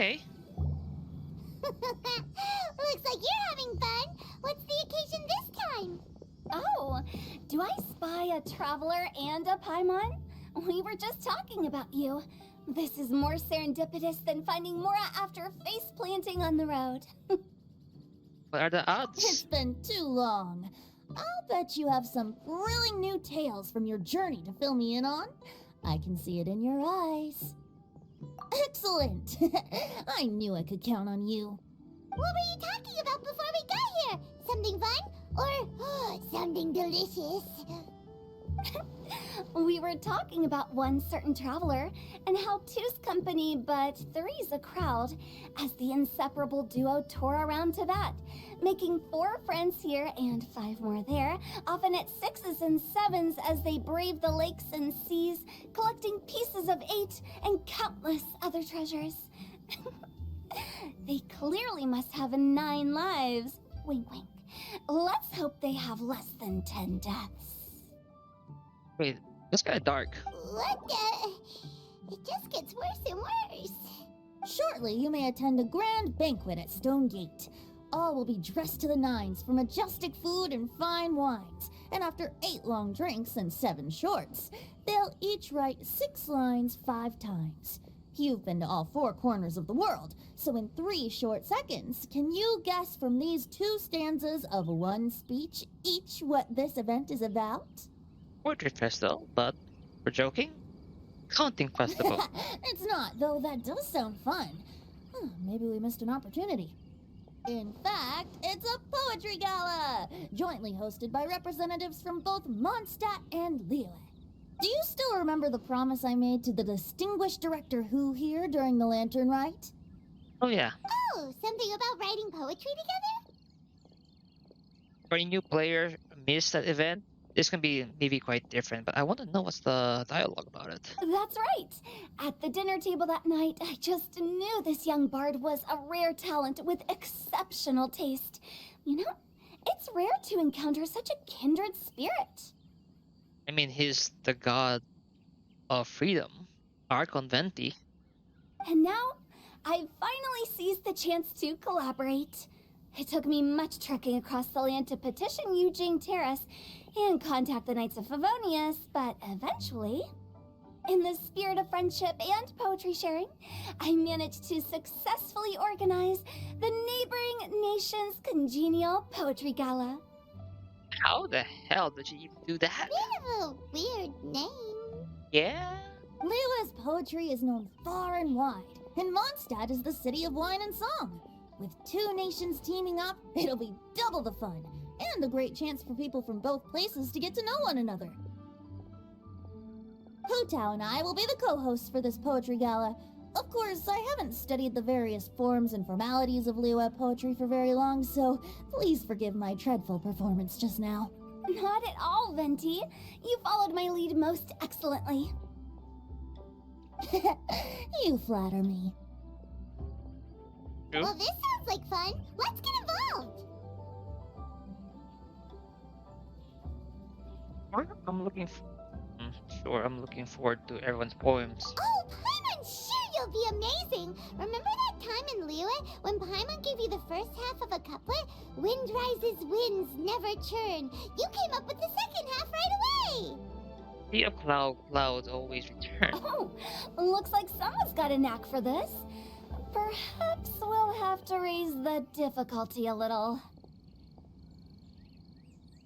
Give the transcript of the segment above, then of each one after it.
Okay. Looks like you're having fun. What's the occasion this time? Oh, do I spy a traveler and a Paimon? We were just talking about you. This is more serendipitous than finding Mora after face planting on the road. What are the It's odds? been too long. I'll bet you have some thrilling new tales from your journey to fill me in on. I can see it in your eyes. Excellent! I knew I could count on you. What were you talking about before we got here? Something fun? Or something delicious? We were talking about one certain traveler and how two's company but three's a crowd as the inseparable duo tore around Tibet, making 4 friends here and 5 more there, often at 6s and 7s as they brave the lakes and seas, collecting pieces of 8 and countless other treasures. They clearly must have 9 lives. Wink, wink. Let's hope they have less than 10 deaths. Wait, that's kind of dark. What the? It just gets worse and worse. Shortly, you may attend a grand banquet at Stone Gate. All will be dressed to the nines for majestic food and fine wines. And after 8 long drinks and 7 shorts, they'll each write 6 lines 5 times. You've been to all 4 corners of the world, so in 3 short seconds, can you guess from these 2 stanzas of 1 speech each what this event is about? Portrait festival, but we're joking? Counting festival. It's not, though that does sound fun. Maybe we missed an opportunity. In fact, it's a poetry gala, jointly hosted by representatives from both Mondstadt and Liyue. Do you still remember the promise I made to the distinguished director Who here during the Lantern Rite? Oh yeah. Oh, something about writing poetry together? For a new player missed that event, this can be maybe quite different, but I want to know what's the dialogue about it. That's right. At the dinner table that night, I just knew this young bard was a rare talent with exceptional taste. You know, it's rare to encounter such a kindred spirit. I mean, he's the god of freedom, Archon Venti. And now, I've finally seized the chance to collaborate. It took me much trekking across the land to petition Eugene Terrace and contact the Knights of Favonius, but eventually, in the spirit of friendship and poetry sharing, I managed to successfully organize the neighboring nation's congenial poetry gala. How the hell did you even do that? Bit of a weird name. Yeah? Liyue's poetry is known far and wide, and Mondstadt is the city of wine and song. With 2 nations teaming up, it'll be double the fun, and a great chance for people from both places to get to know one another. Hu Tao and I will be the co-hosts for this poetry gala. Of course, I haven't studied the various forms and formalities of Liyue poetry for very long, so please forgive my dreadful performance just now. Not at all, Venti. You followed my lead most excellently. You flatter me. True. Well, this sounds like fun. Let's get involved. I'm looking forward to everyone's poems. Oh, Paimon, sure you'll be amazing. Remember that time in Liyue when Paimon gave you the first half of a couplet? Wind rises, winds never churn. You came up with the second half right away. Sea of clouds always return. Oh, looks like someone's got a knack for this. Perhaps we'll have to raise the difficulty a little.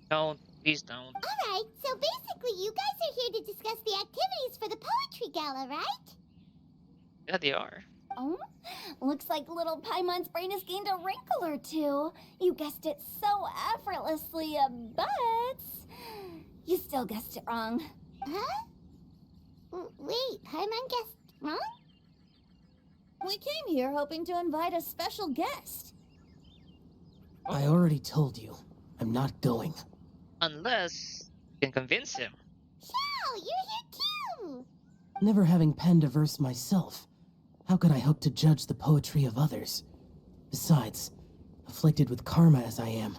Don't, please don't. All right, so basically you guys are here to discuss the activities for the poetry gala, right? Yeah, they are. Oh, looks like little Paimon's brain has gained a wrinkle or 2. You guessed it so effortlessly, but you still guessed it wrong. Huh? Wait, Paimon guessed wrong? We came here hoping to invite a special guest. I already told you, I'm not going. Unless you can convince him. Xiao, you're here too! Never having penned a verse myself, how could I hope to judge the poetry of others? Besides, afflicted with karma as I am,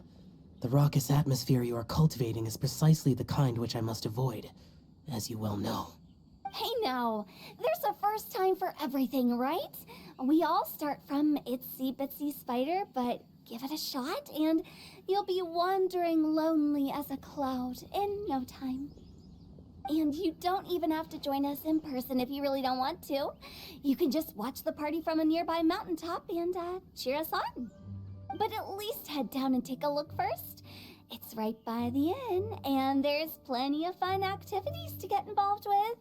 the raucous atmosphere you are cultivating is precisely the kind which I must avoid, as you well know. Hey now, there's a first time for everything, right? We all start from itsy bitsy spider, but give it a shot and you'll be wandering lonely as a cloud in no time. And you don't even have to join us in person if you really don't want to. You can just watch the party from a nearby mountaintop and cheer us on. But at least head down and take a look first. It's right by the inn, and there's plenty of fun activities to get involved with.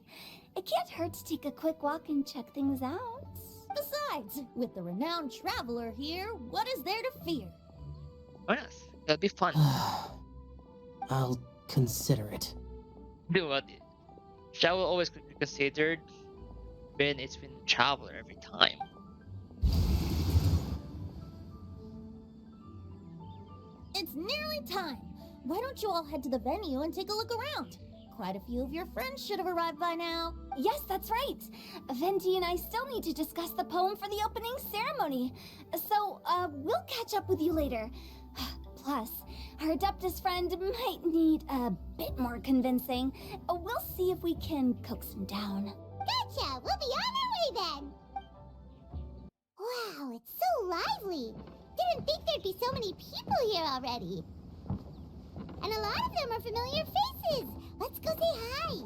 It can't hurt to take a quick walk and check things out. Besides, with the renowned traveler here, what is there to fear? Why not? That'll be fun. I'll consider it. Do what? Shall will always be considered when it's been traveler every time. It's nearly time. Why don't you all head to the venue and take a look around? Quite a few of your friends should have arrived by now. Yes, that's right. Venti and I still need to discuss the poem for the opening ceremony. So, we'll catch up with you later. Plus, our Adeptus friend might need a bit more convincing. We'll see if we can coax him down. Gotcha! We'll be on our way then! Wow, it's so lively! Didn't think there'd be so many people here already. And a lot of them are familiar faces! Let's go say hi!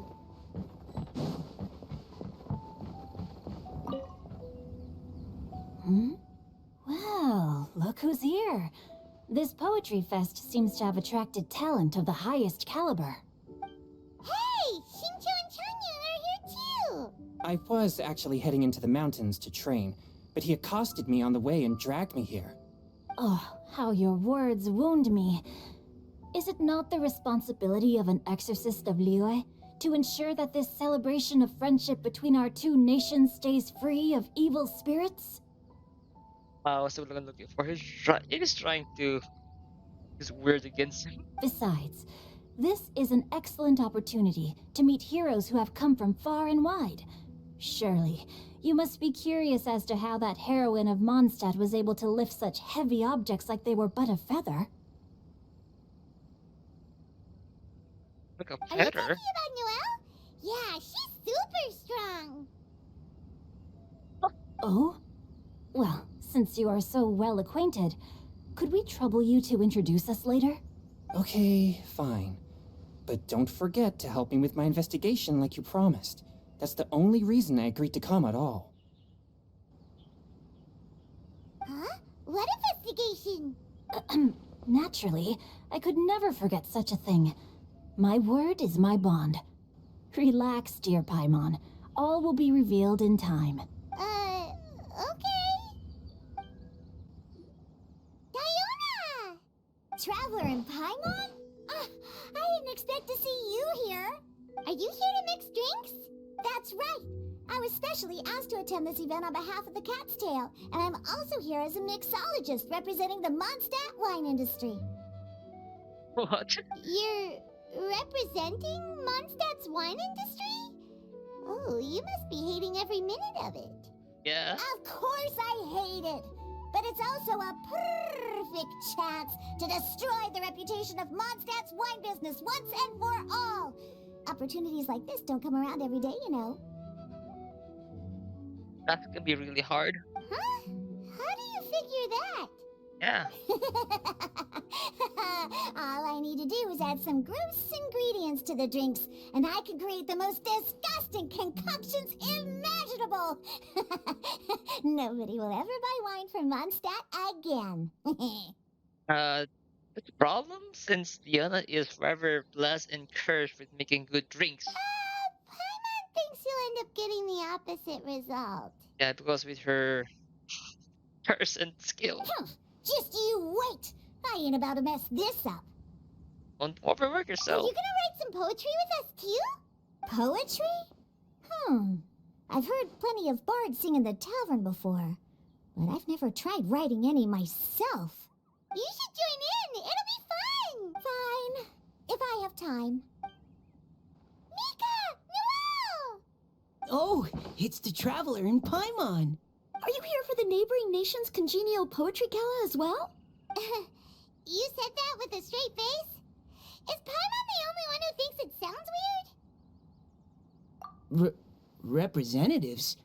Well, look who's here. This poetry fest seems to have attracted talent of the highest caliber. Hey! Shincho and Chanyu are here too! I was actually heading into the mountains to train, but he accosted me on the way and dragged me here. Oh, how your words wound me. Is it not the responsibility of an exorcist of Liyue to ensure that this celebration of friendship between our two nations stays free of evil spirits? I was looking for his. It is trying to. Is weird against him. Besides, this is an excellent opportunity to meet heroes who have come from far and wide. Surely, you must be curious as to how that heroine of Mondstadt was able to lift such heavy objects like they were but a feather. Like a Are you talking feather. about Noelle? Yeah, she's super strong! Oh? Well, since you are so well acquainted, could we trouble you to introduce us later? Okay, fine. But don't forget to help me with my investigation like you promised. That's the only reason I agreed to come at all. Huh? What investigation? Naturally, I could never forget such a thing. My word is my bond. Relax, dear Paimon. All will be revealed in time. Okay. Diona! Traveler in Paimon? I didn't expect to see you here. Are you here to mix drinks? That's right. I was specially asked to attend this event on behalf of the Cat's Tail, and I'm also here as a mixologist representing the Mondstadt wine industry. What? You're representing Mondstadt's wine industry? Oh, you must be hating every minute of it. Yeah. Of course I hate it. But it's also a perfect chance to destroy the reputation of Mondstadt's wine business once and for all. Opportunities like this don't come around every day, you know. That's gonna be really hard. Huh? How do you figure that? Yeah. All I need to do is add some gross ingredients to the drinks, and I can create the most disgusting concoctions imaginable. Nobody will ever buy wine from Mondstadt again. That's a problem since Diana is forever blessed and cursed with making good drinks. Paimon thinks you'll end up getting the opposite result. Yeah, because with her curse and skill. Just you wait. I ain't about to mess this up. Don't overwork Are yourself. you gonna write some poetry with us too? Poetry? I've heard plenty of bards sing in the tavern before, but I've never tried writing any myself. You should join in. It'll be fun. Fine, if I have time. Mika! Noelle! Oh, it's the Traveler in Paimon. Are you here for the neighboring nation's congenial poetry gala as well? You said that with a straight face? Is Paimon the only one who thinks it sounds weird? Representatives?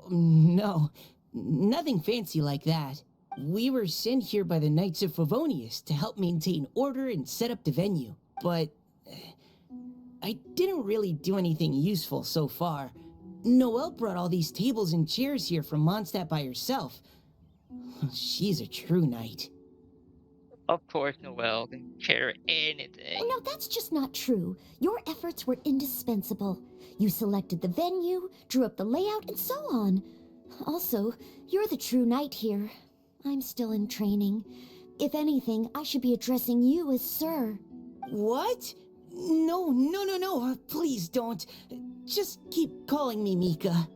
No, nothing fancy like that. We were sent here by the Knights of Favonius to help maintain order and set up the venue, but I didn't really do anything useful so far. Noelle brought all these tables and chairs here from Mondstadt by herself. She's a true knight. Of course, Noelle can carry anything. No, that's just not true. Your efforts were indispensable. You selected the venue, drew up the layout, and so on. Also, you're the true knight here. I'm still in training. If anything, I should be addressing you as Sir. What? No, please don't. Just keep calling me Mika.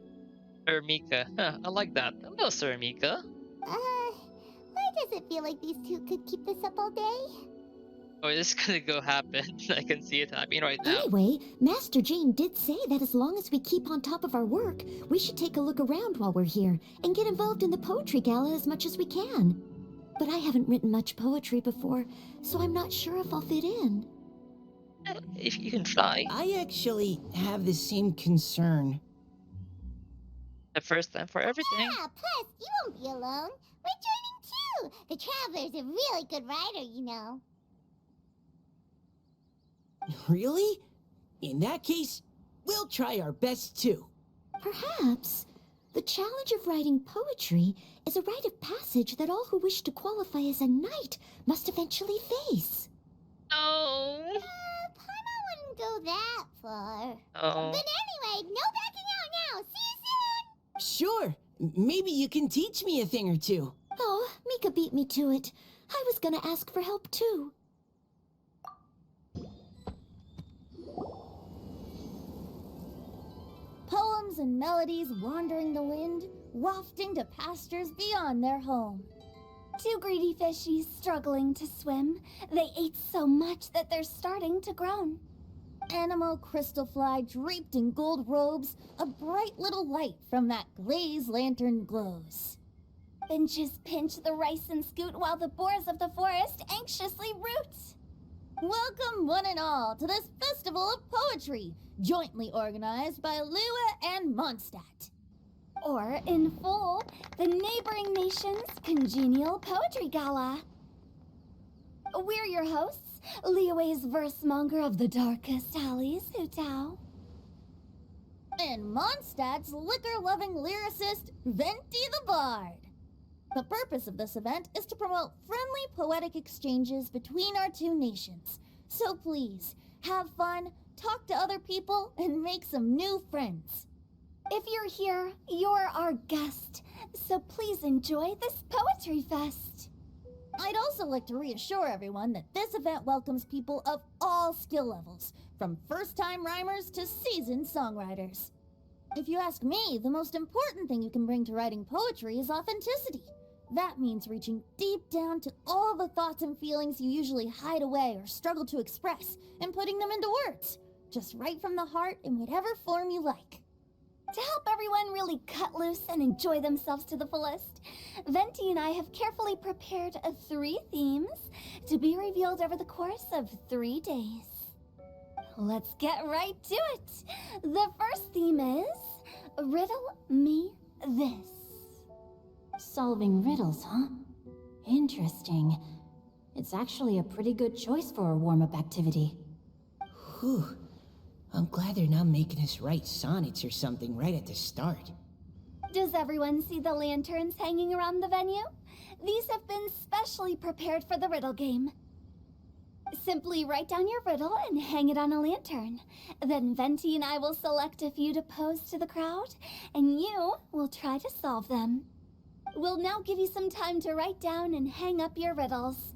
Sir Mika. Huh, I like that. Hello, Sir Mika. Why does it feel like these two could keep this up all day? Oh, this is gonna go happen. I can see it happening right now. Anyway, Master Jane did say that as long as we keep on top of our work, we should take a look around while we're here and get involved in the poetry gala as much as we can. But I haven't written much poetry before, so I'm not sure if I'll fit in. If you can try. I actually have the same concern. The first time for everything. Yeah, plus, you won't be alone. We're joining too. The Traveler's a really good rider, you know. Really? In that case, we'll try our best too. Perhaps. The challenge of writing poetry is a rite of passage that all who wish to qualify as a knight must eventually face. No. Paimon wouldn't go that far. Oh. But anyway, no backing out now. See you soon! Sure, maybe you can teach me a thing or two. Oh, Mika beat me to it. I was gonna ask for help too. Poems and melodies wandering the wind, wafting to pastures beyond their home. Two greedy fishies struggling to swim. They ate so much that they're starting to groan. Animal crystal fly draped in gold robes, a bright little light from that glazed lantern glows. Finches pinch the rice and scoot while the boars of the forest anxiously root. Welcome one and all to this festival of poetry, jointly organized by Lua and Mondstadt. Or, in full, the neighboring nation's congenial poetry gala. We're your hosts, Liyue's versemonger of the darkest alleys, Hutao. And Mondstadt's liquor-loving lyricist, Venti the Bard. The purpose of this event is to promote friendly poetic exchanges between our two nations. So please, have fun, talk to other people, and make some new friends. If you're here, you're our guest, so please enjoy this poetry fest. I'd also like to reassure everyone that this event welcomes people of all skill levels, from first-time rhymers to seasoned songwriters. If you ask me, the most important thing you can bring to writing poetry is authenticity. That means reaching deep down to all the thoughts and feelings you usually hide away or struggle to express, and putting them into words, just right from the heart in whatever form you like. To help everyone really cut loose and enjoy themselves to the fullest, Venti and I have carefully prepared 3 themes to be revealed over the course of 3 days. Let's get right to it. The first theme is Riddle Me This. Solving riddles, huh? Interesting. It's actually a pretty good choice for a warm-up activity. Whew. I'm glad they're not making us write sonnets or something right at the start. Does everyone see the lanterns hanging around the venue? These have been specially prepared for the riddle game. Simply write down your riddle and hang it on a lantern. Then Venti and I will select a few to pose to the crowd, and you will try to solve them. We'll now give you some time to write down and hang up your riddles.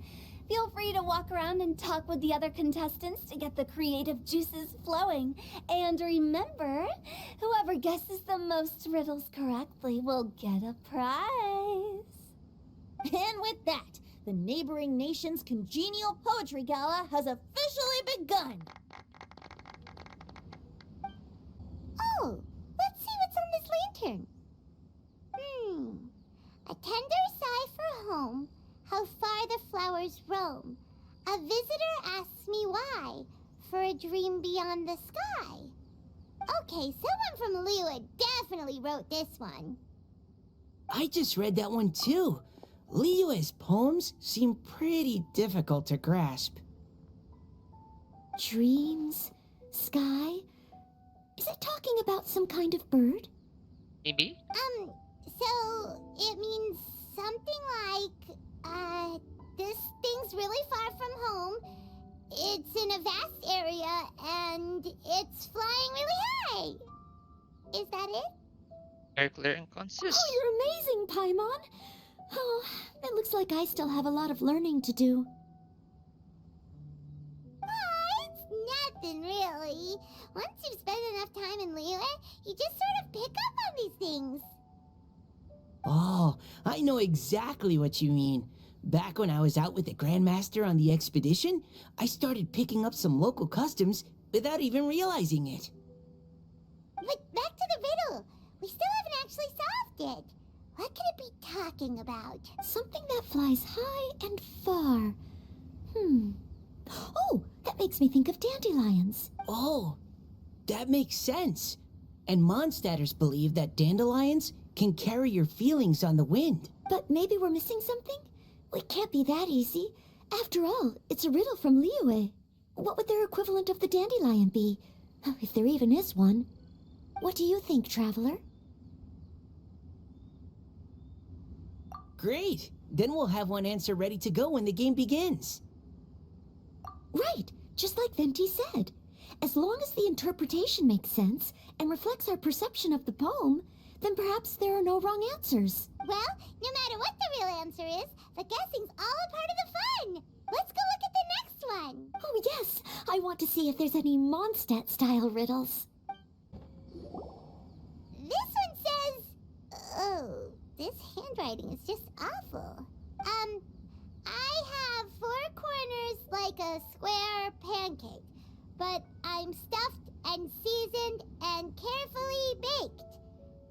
Feel free to walk around and talk with the other contestants to get the creative juices flowing. And remember, whoever guesses the most riddles correctly will get a prize. And with that, the neighboring nation's congenial poetry gala has officially begun. Oh, let's see what's on this lantern. A tender sigh for home, how far the flowers roam. A visitor asks me why, for a dream beyond the sky. Okay, someone from Liyue definitely wrote this one. I just read that one too. Liyue's poems seem pretty difficult to grasp. Dreams? Sky? Is it talking about some kind of bird? Maybe? So it means something like, this thing's really far from home. It's in a vast area, and it's flying really high. Is that it? Very clear and concise. Oh, you're amazing, Paimon! Oh, it looks like I still have a lot of learning to do. It's nothing really. Once you've spent enough time in Liyue, you just sort of pick up on these things. Oh, I know exactly what you mean. Back when I was out with the Grandmaster on the expedition, I started picking up some local customs without even realizing it. But back to the riddle. We still haven't actually solved it. What could it be talking about? Something that flies high and far. Oh, that makes me think of dandelions. Oh, that makes sense. And Mondstadters believe that dandelions can carry your feelings on the wind. But maybe we're missing something? It can't be that easy. After all, it's a riddle from Liyue. What would their equivalent of the dandelion be? If there even is one. What do you think, Traveler? Great! Then we'll have one answer ready to go when the game begins. Right, just like Venti said. As long as the interpretation makes sense and reflects our perception of the poem, then perhaps there are no wrong answers. Well, no matter what the real answer is, the guessing's all a part of the fun. Let's go look at the next one. Oh yes, I want to see if there's any Mondstadt-style riddles. This one says... Oh, this handwriting is just awful. I have 4 corners like a square pancake, but I'm stuffed and seasoned and carefully baked.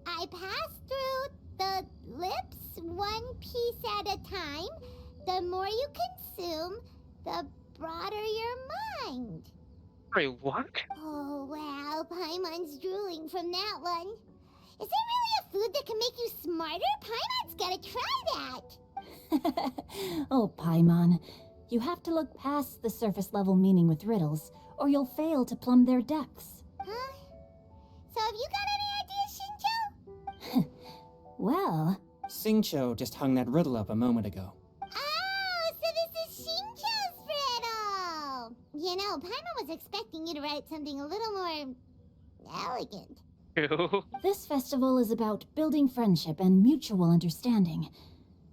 I pass through the lips one piece at a time. The more you consume, the broader your mind. Wait, what? Oh, wow, Paimon's drooling from that one. Is there really a food that can make you smarter? Paimon's gotta try that. Oh, Paimon. You have to look past the surface level meaning with riddles, or you'll fail to plumb their depths. Huh? So have you got any ideas, Shinjo? Well, Xingqiu just hung that riddle up a moment ago. Oh, so this is Shinjo's riddle! You know, Paimon was expecting you to write something a little more... elegant. Ew. this festival is about building friendship and mutual understanding.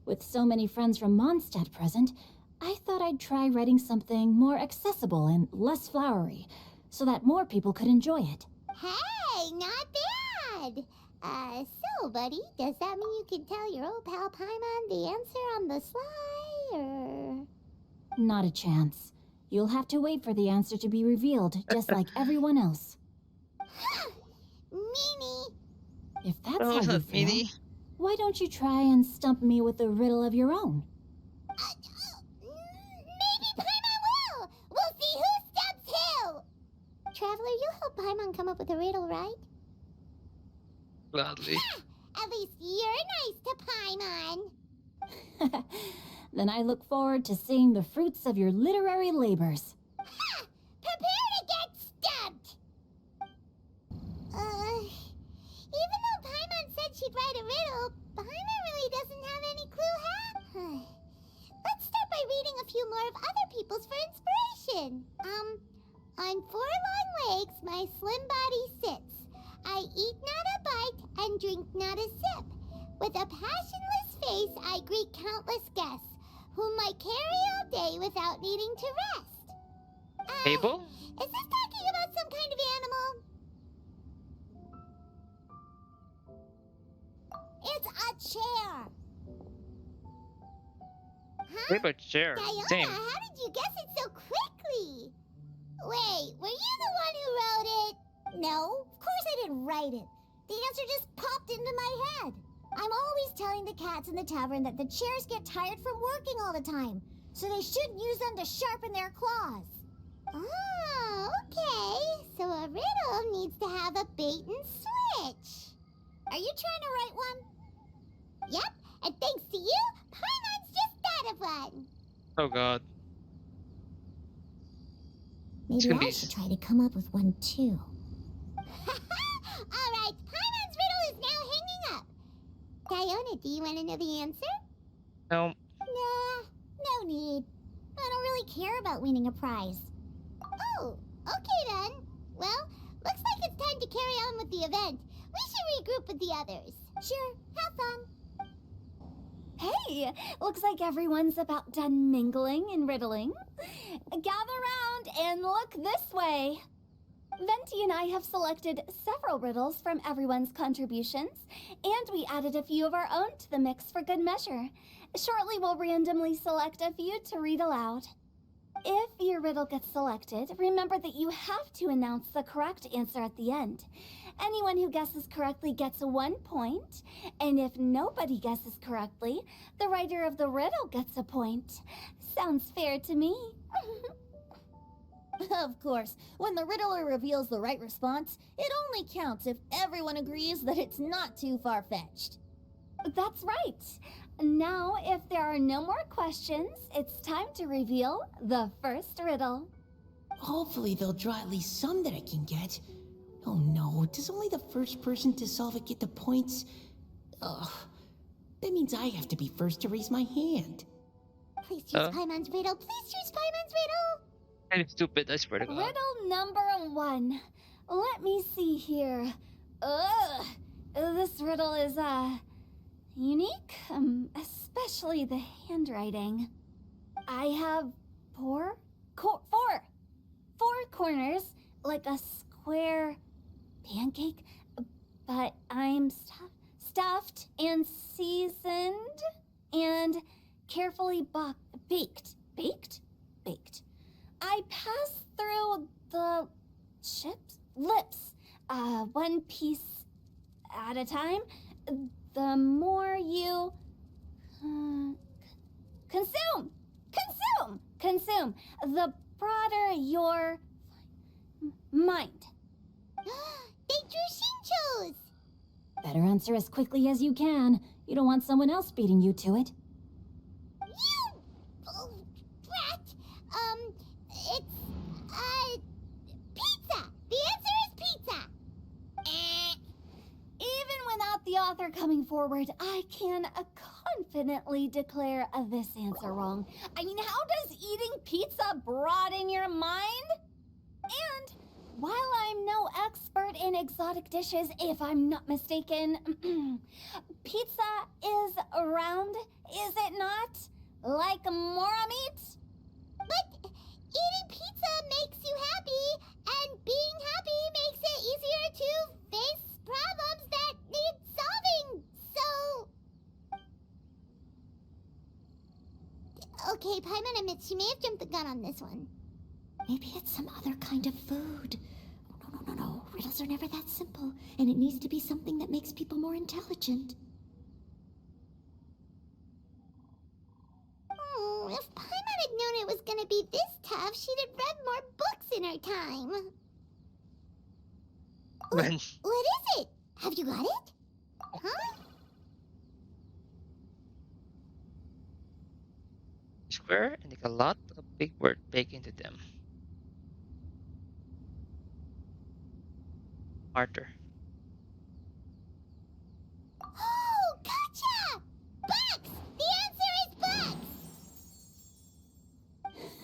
With so many friends from Mondstadt present, I thought I'd try writing something more accessible and less flowery, so that more people could enjoy it. Hey, not bad! So, buddy, does that mean you can tell your old pal Paimon the answer on the sly, or...? Not a chance. You'll have to wait for the answer to be revealed, just like everyone else. Meanie! If that's Oh, how you not feel, Meanie. why don't you try and stump me with a riddle of your own? Maybe Paimon will! We'll see who stumps who! Traveler, you help Paimon come up with a riddle, right? Gladly. At least you're nice to Paimon. Then I look forward to seeing the fruits of your literary labors. Prepare to get stumped! Even though Paimon said she'd write a riddle, Paimon really doesn't have any clue how. Let's start by reading a few more of other people's for inspiration. On 4 long legs, my slim body sits. I eat not a bite and drink not a sip. With a passionless face, I greet countless guests, whom I carry all day without needing to rest. Fable? Is this talking about some kind of animal? It's a chair. Huh? Paper chair. Diana, Same. how did you guess it so quickly? Wait, were you the one who wrote it? No, of course I didn't write it. The answer just popped into my head. I'm always telling the cats in the tavern that the chairs get tired from working all the time, so they shouldn't use them to sharpen their claws. Oh, okay. So a riddle needs to have a bait and switch. Are you trying to write one? Yep, and thanks to you, Paimon's just thought of one. Oh god. It's Maybe gonna I be. should try to come up with one too. All right, Paimon's riddle is now hanging up. Diona, do you want to know the answer? No. Nah, no need. I don't really care about winning a prize. Oh, okay then. Well, looks like it's time to carry on with the event. We should regroup with the others. Sure, have fun. Hey, looks like everyone's about done mingling and riddling. Gather round and look this way. Venti and I have selected several riddles from everyone's contributions, and we added a few of our own to the mix for good measure. Shortly, we'll randomly select a few to read aloud. If your riddle gets selected, remember that you have to announce the correct answer at the end. Anyone who guesses correctly gets 1 point, and if nobody guesses correctly, the writer of the riddle gets a point. Sounds fair to me. Of course, when the riddler reveals the right response, it only counts if everyone agrees that it's not too far-fetched. That's right. Now, if there are no more questions, it's time to reveal the first riddle. Hopefully they'll draw at least some that I can get. Oh no, does only the first person to solve it get the points? Ugh, that means I have to be first to raise my hand. Please choose Paimon's riddle. Please choose Paimon's riddle. I'm stupid, I swear to god. Riddle number 1. Let me see here. Ugh, this riddle is, unique, especially the handwriting. I have four corners, like a square pancake, but I'm stuffed and seasoned and carefully baked. I pass through the lips, one piece at a time. The more you consume, the broader your mind. They drew Shinchos. Better answer as quickly as you can. You don't want someone else beating you to it. You brat. It's pizza. The answer is pizza. Even without the author coming forward, I can confidently declare this answer wrong. I mean, how does eating pizza broaden your mind? And while I'm no expert in exotic dishes, if I'm not mistaken, pizza is round, is it not? Like mora meat? But eating pizza makes you happy, and being happy makes it easier to face problems that need solving. So... Okay, Paimon admits she may have jumped the gun on this one. Maybe it's some other kind of food. Oh, no. Riddles are never that simple, and it needs to be something that makes people more intelligent. If Paimon had known it was gonna be this tough, she'd have read more books in her time. When What is it? Have you got it? Huh? square and take a lot of big word baked into them. Martyr. Oh, gotcha! Bucks! The answer is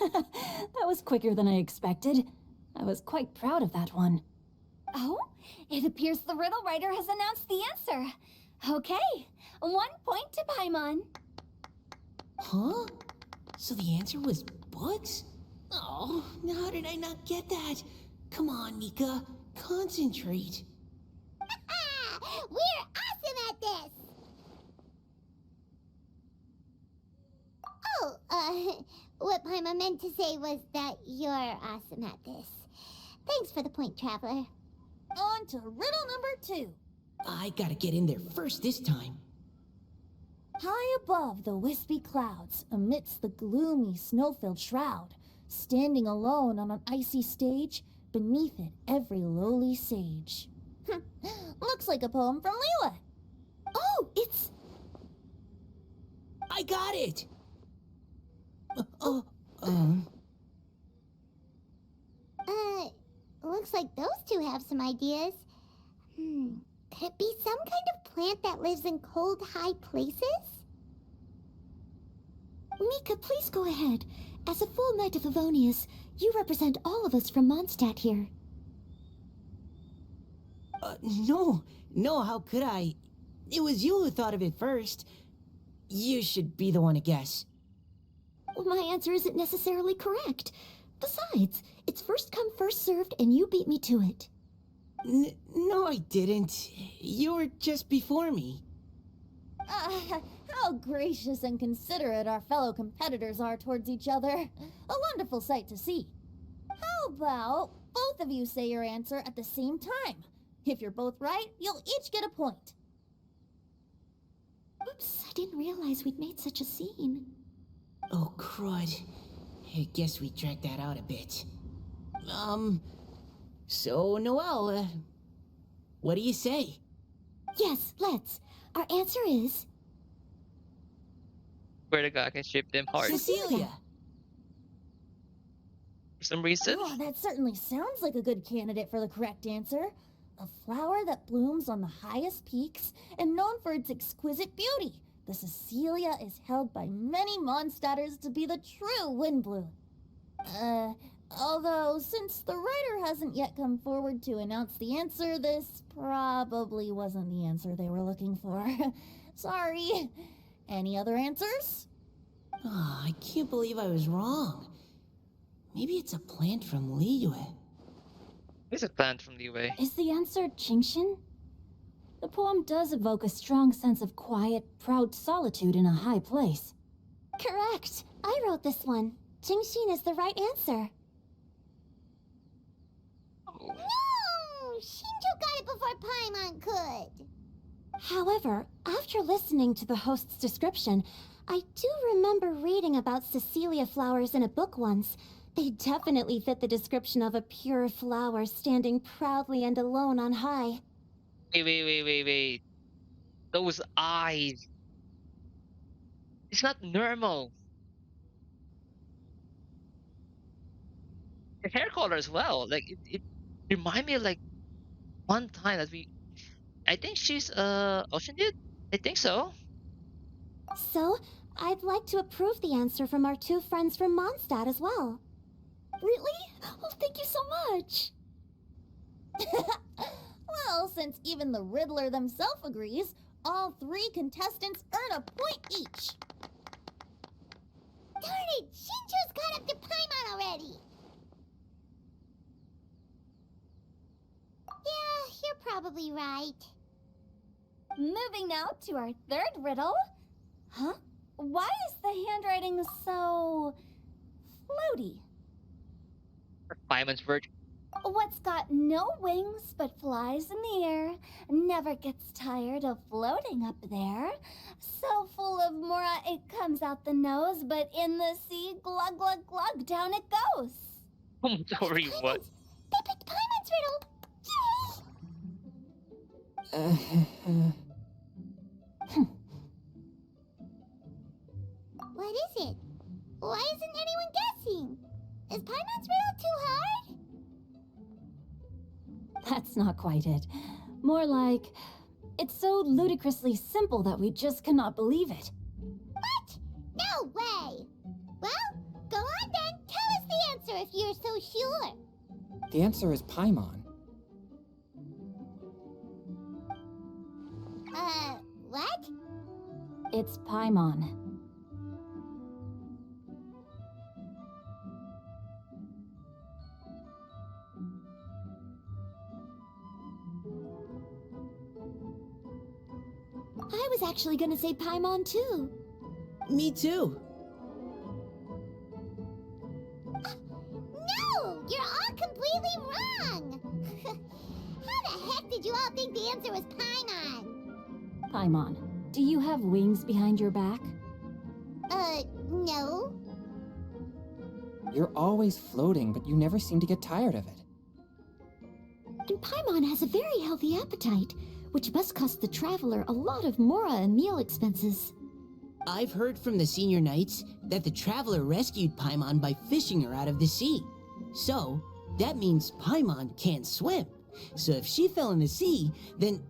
bucks! That was quicker than I expected. I was quite proud of that one. Oh, it appears the riddle writer has announced the answer. Okay, 1 point to Paimon. Huh? So the answer was bugs? Oh, how did I not get that? Come on, Mika, concentrate. We're awesome at this! Oh, what Paimon meant to say was that you're awesome at this. Thanks for the point, Traveler. On to riddle number 2. I gotta get in there first this time. High above the wispy clouds, amidst the gloomy snow-filled shroud, standing alone on an icy stage, beneath it every lowly sage. Looks like a poem from Liyue. Oh, it's... I got it! Looks like those two have some ideas. Could it be some kind of plant that lives in cold, high places? Mika, please go ahead. As a full Knight of Favonius, you represent all of us from Mondstadt here. No, how could I? It was you who thought of it first. You should be the one to guess. Well, my answer isn't necessarily correct. Besides, it's first come, first served, and you beat me to it. No, I didn't. You were just before me. How gracious and considerate our fellow competitors are towards each other. A wonderful sight to see. How about both of you say your answer at the same time? If you're both right, you'll each get a point. Oops, I didn't realize we'd made such a scene. Oh, crud. I guess we dragged that out a bit. So, Noelle, what do you say? Yes, let's. Our answer is... Where the guy can ship them hearts. Cecilia! For some reason. Oh, that certainly sounds like a good candidate for the correct answer. A flower that blooms on the highest peaks and known for its exquisite beauty. The Cecilia is held by many Mondstadters to be the true Windbloom. Although, since the writer hasn't yet come forward to announce the answer, this probably wasn't the answer they were looking for. Sorry. Any other answers? Oh, I can't believe I was wrong. Maybe it's a plant from Liyue. There's a plant from the way. Is the answer Genshin? The poem does evoke a strong sense of quiet, proud solitude in a high place. Correct. I wrote this one. Jingxin is the right answer. Oh. No! Shinjo got it before Paimon could. However, after listening to the host's description, I do remember reading about Cecilia flowers in a book once. They definitely fit the description of a pure flower standing proudly and alone on high. Wait. Those eyes. It's not normal. The hair color as well. Like it remind me of like one time that I think she's Ocean Dude? I think so. So, I'd like to approve the answer from our two friends from Mondstadt as well. Really? Oh, thank you so much. Well, since even the Riddler themselves agrees, all three contestants earn a point each. Darn it! Shinjo's caught up to Paimon already. Yeah, you're probably right. Moving now to our third riddle. Huh? Why is the handwriting so... floaty? Paimon's virgin. What's got no wings but flies in the air, never gets tired of floating up there. So full of mora it comes out the nose, but in the sea, glug glug glug, down it goes. I'm sorry, what? They picked Paimon's riddle. What is it? Why isn't anyone guessing? Is Paimon's riddle too hard? That's not quite it. More like, it's so ludicrously simple that we just cannot believe it. What? No way! Well, go on then. Tell us the answer if you're so sure. The answer is Paimon. What? It's Paimon. I was actually gonna say Paimon too. Me too. No! You're all completely wrong! How the heck did you all think the answer was Paimon? Paimon, do you have wings behind your back? No. You're always floating, but you never seem to get tired of it. And Paimon has a very healthy appetite, which must cost the traveler a lot of mora and meal expenses. I've heard from the senior knights that the traveler rescued Paimon by fishing her out of the sea. So, that means Paimon can't swim. So if she fell in the sea, then...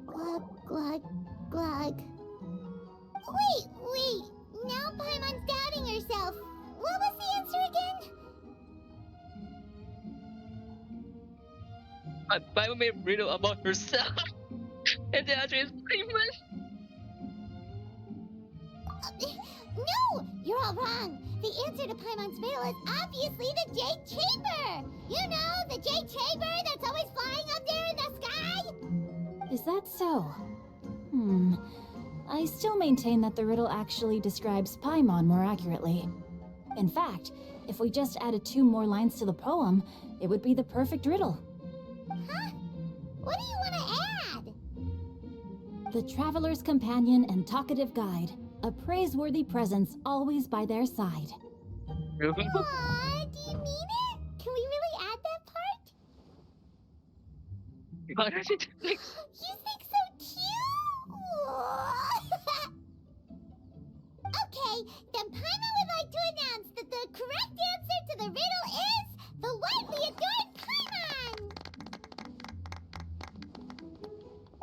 Glug, glug, glug. Wait. Now Paimon's doubting herself. What was the answer again? Paimon made a riddle about herself. And the answer is Paimon. No! You're all wrong. The answer to Paimon's riddle is obviously the Jade Chamber! You know, the Jade Chamber that's always flying up there in the sky? Is that so? I still maintain that the riddle actually describes Paimon more accurately. In fact, if we just added 2 more lines to the poem, it would be the perfect riddle. Huh? What do you want to add? The traveler's companion and talkative guide, a praiseworthy presence always by their side. Aw, do you mean it? Can we really add that part? You think so cute? Okay, then Paimon would like to announce that the correct answer to the riddle is the widely adored Paimon!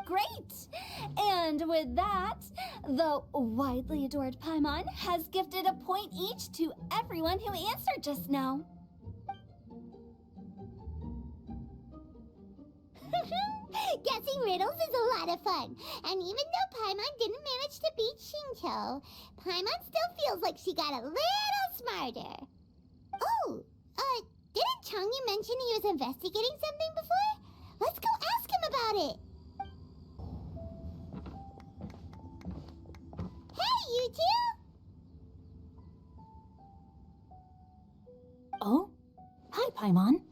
Great! And with that, the widely adored Paimon has gifted a point each to everyone who answered just now. Guessing riddles is a lot of fun. And even though Paimon didn't manage to beat Shinto, Paimon still feels like she got a little smarter. Oh, didn't Changyu mention he was investigating something before? Let's go ask him about it. Hey, you two! Oh? Hi, Paimon.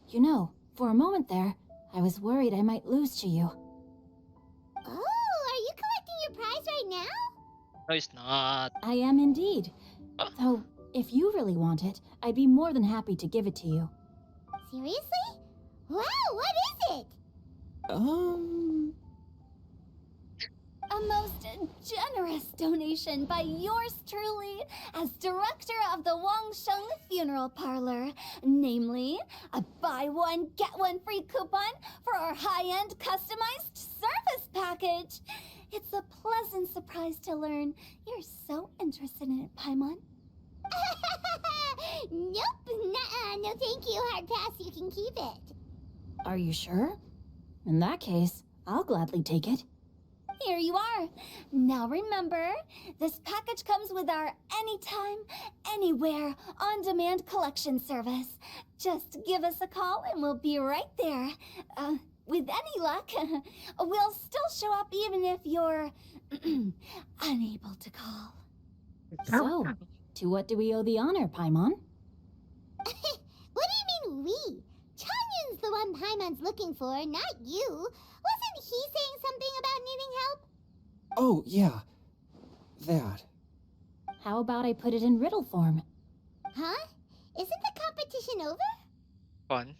You know, for a moment there, I was worried I might lose to you. Oh, are you collecting your prize right now? No, it's not. I am indeed. Huh? So, if you really want it, I'd be more than happy to give it to you. Seriously? Wow, what is it? A most generous donation by yours truly as director of the Wangsheng Funeral Parlor. Namely, a buy one, get one free coupon for our high-end customized service package. It's a pleasant surprise to learn you're so interested in it, Paimon. Nope, nuh-uh, no thank you, hard pass, you can keep it. Are you sure? In that case, I'll gladly take it. Here you are. Now remember, this package comes with our anytime, anywhere, on-demand collection service. Just give us a call and we'll be right there. With any luck, we'll still show up even if you're unable to call. So, to what do we owe the honor, Paimon? What do you mean we? Changyun's the one Paimon's looking for, not you. Wasn't he saying something about needing help? Oh, yeah. That. How about I put it in riddle form? Huh? Isn't the competition over? Fun.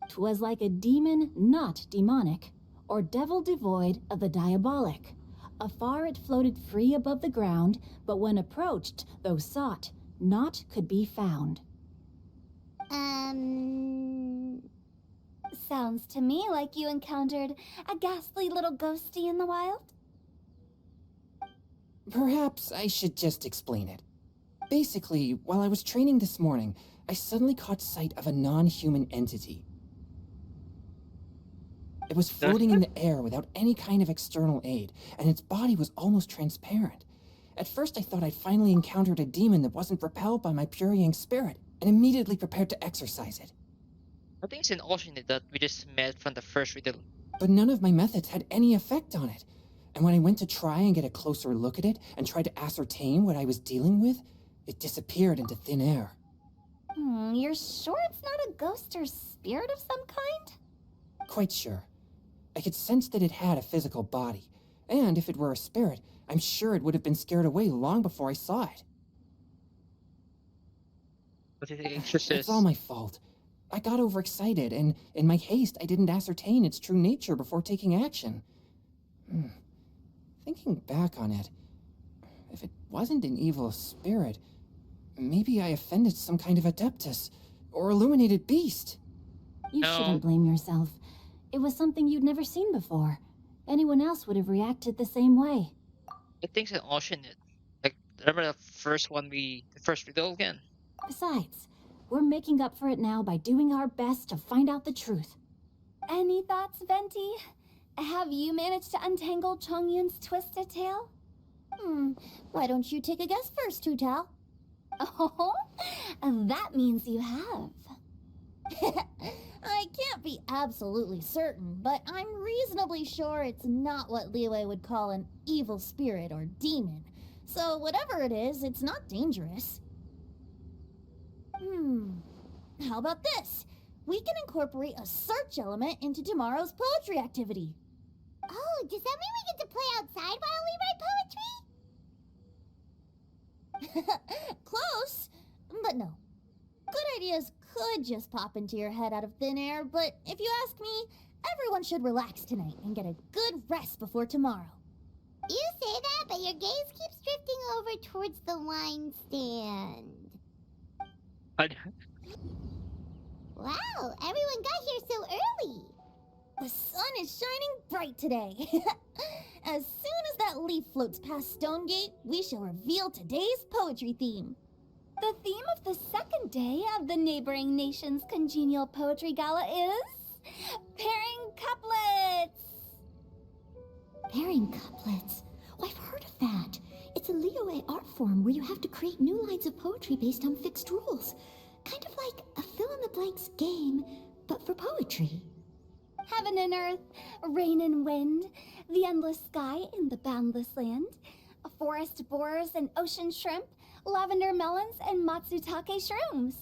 'Twas like a demon not demonic, or devil devoid of the diabolic. Afar it floated free above the ground, but when approached, though sought, naught could be found. Sounds to me like you encountered a ghastly little ghostie in the wild. Perhaps I should just explain it. Basically, while I was training this morning, I suddenly caught sight of a non-human entity. It was floating in the air without any kind of external aid, and its body was almost transparent. At first I thought I'd finally encountered a demon that wasn't repelled by my purifying spirit, and immediately prepared to exorcise it. I think it's an alternate that we just met from the first riddle. But none of my methods had any effect on it. And when I went to try and get a closer look at it and tried to ascertain what I was dealing with, it disappeared into thin air. You're sure it's not a ghost or spirit of some kind? Quite sure. I could sense that it had a physical body, and if it were a spirit, I'm sure it would have been scared away long before I saw it. What do you think It's all exorcist? my fault. I got overexcited, and in my haste, I didn't ascertain its true nature before taking action. Hmm. Thinking back on it, if it wasn't an evil spirit, maybe I offended some kind of adeptus or illuminated beast. You No, shouldn't blame yourself. It was something you'd never seen before. Anyone else would have reacted the same way. I think it's an alternate. Like, remember the first riddle again? Besides, we're making up for it now by doing our best to find out the truth. Any thoughts, Venti? Have you managed to untangle Chongyun's twisted tail? Why don't you take a guess first, Tutal? Oh, that means you have. I can't be absolutely certain, but I'm reasonably sure it's not what Liyue would call an evil spirit or demon. So whatever it is, it's not dangerous. How about this? We can incorporate a search element into tomorrow's poetry activity. Oh, does that mean we get to play outside while we write poetry? Close, but no. Good ideas could just pop into your head out of thin air, but if you ask me, everyone should relax tonight and get a good rest before tomorrow. You say that, but your gaze keeps drifting over towards the wine stand. I, Wow, everyone got here so early. The sun is shining bright today. As soon as that leaf floats past Stonegate, we shall reveal today's poetry theme. The theme of the second day of the neighboring nation's congenial poetry gala is pairing couplets. Pairing couplets. Oh, I've heard of that. It's a Liyue art form where you have to create new lines of poetry based on fixed rules. Kind of like a fill-in-the-blanks game, but for poetry. Heaven and earth, rain and wind, the endless sky and the boundless land, forest borers and ocean shrimp, lavender melons and matsutake shrooms.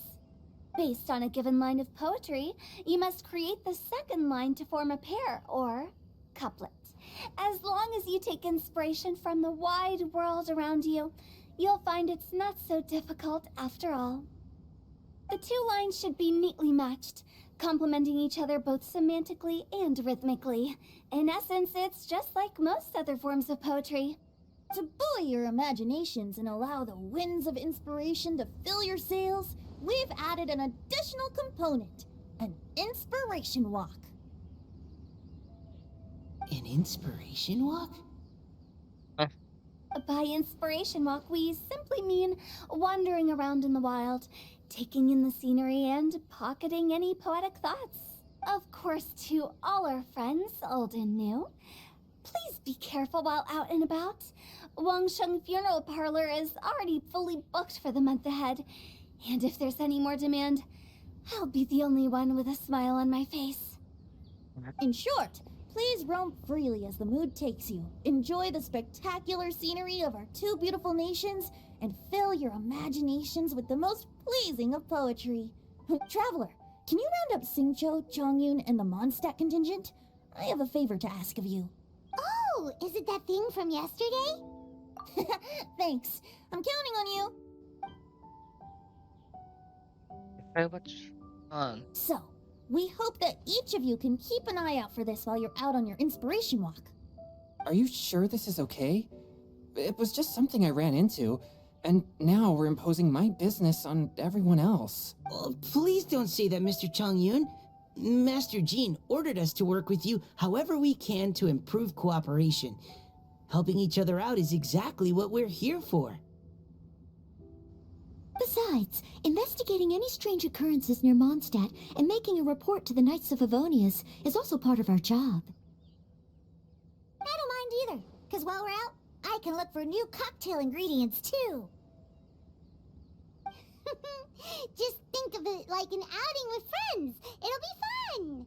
Based on a given line of poetry, you must create the second line to form a pair, or couplet. As long as you take inspiration from the wide world around you, you'll find it's not so difficult after all. The two lines should be neatly matched, complementing each other both semantically and rhythmically. In essence, it's just like most other forms of poetry. To buoy your imaginations and allow the winds of inspiration to fill your sails, we've added an additional component, an inspiration walk. An inspiration walk? By inspiration walk, we simply mean wandering around in the wild, taking in the scenery and pocketing any poetic thoughts. Of course, to all our friends, old and new, please be careful while out and about. Wangsheng Funeral Parlor is already fully booked for the month ahead, and if there's any more demand, I'll be the only one with a smile on my face. In short, please roam freely as the mood takes you. Enjoy the spectacular scenery of our two beautiful nations, and fill your imaginations with the most pleasing of poetry. Traveler, can you round up Xingqiu, Chongyun, and the Mondstadt contingent? I have a favor to ask of you. Oh, is it that thing from yesterday? Thanks. I'm counting on you. very much fun. So, we hope that each of you can keep an eye out for this while you're out on your inspiration walk. Are you sure this is okay? It was just something I ran into, and now we're imposing my business on everyone else. Oh, please don't say that, Mr. Chongyun. Master Jean ordered us to work with you however we can to improve cooperation. Helping each other out is exactly what we're here for. Besides, investigating any strange occurrences near Mondstadt and making a report to the Knights of Favonius is also part of our job. I don't mind either, because while we're out, I can look for new cocktail ingredients too. Just think of it like an outing with friends. It'll be fun.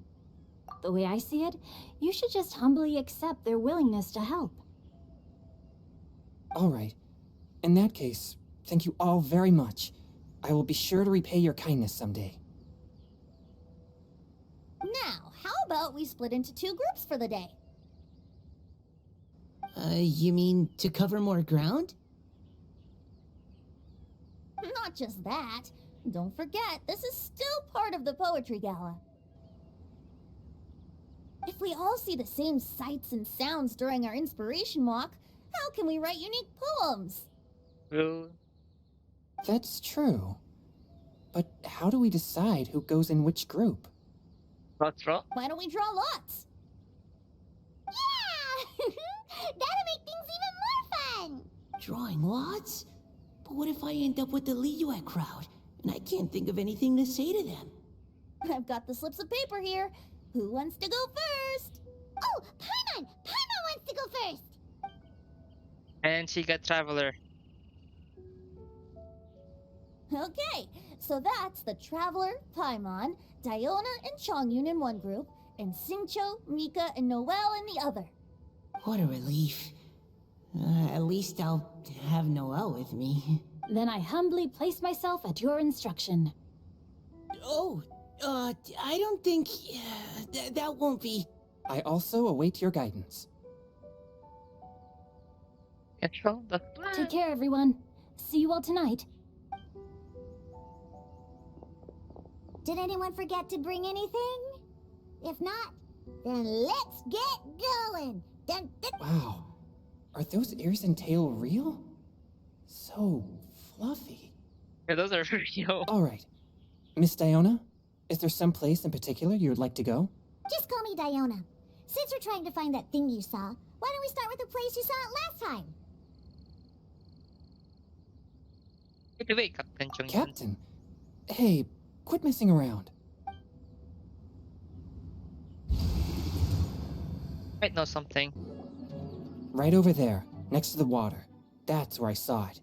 The way I see it, you should just humbly accept their willingness to help. All right. In that case, thank you all very much. I will be sure to repay your kindness someday. Now, how about we split into two groups for the day? You mean to cover more ground? Not just that. Don't forget, this is still part of the Poetry Gala. If we all see the same sights and sounds during our inspiration walk, how can we write unique poems? True. That's true. But how do we decide who goes in which group? What's wrong? Why don't we draw lots? Yeah! That'll make things even more fun! Drawing lots? But what if I end up with the Liyue crowd, and I can't think of anything to say to them? I've got the slips of paper here. Who wants to go first? Oh, Paimon! Paimon wants to go first! And she got Traveler. Okay, so that's the Traveler, Paimon, Diona, and Chongyun in one group, and Xingqiu, Mika, and Noelle in the other. What a relief. At least I'll have Noelle with me. Then I humbly place myself at your instruction. Oh, I don't think... that won't be... I also await your guidance. Control the plan. Take care, everyone. See you all tonight. Did anyone forget to bring anything? If not, then let's get going! Dun, dun. Wow. Are those ears and tail real? So fluffy. Yeah, those are real. Alright. Miss Diona, is there some place in particular you would like to go? Just call me Diona. Since we're trying to find that thing you saw, why don't we start with the place you saw it last time? Wait, Captain Chung. Captain? Hey, quit messing around. Might know something. Right over there, next to the water. That's where I saw it.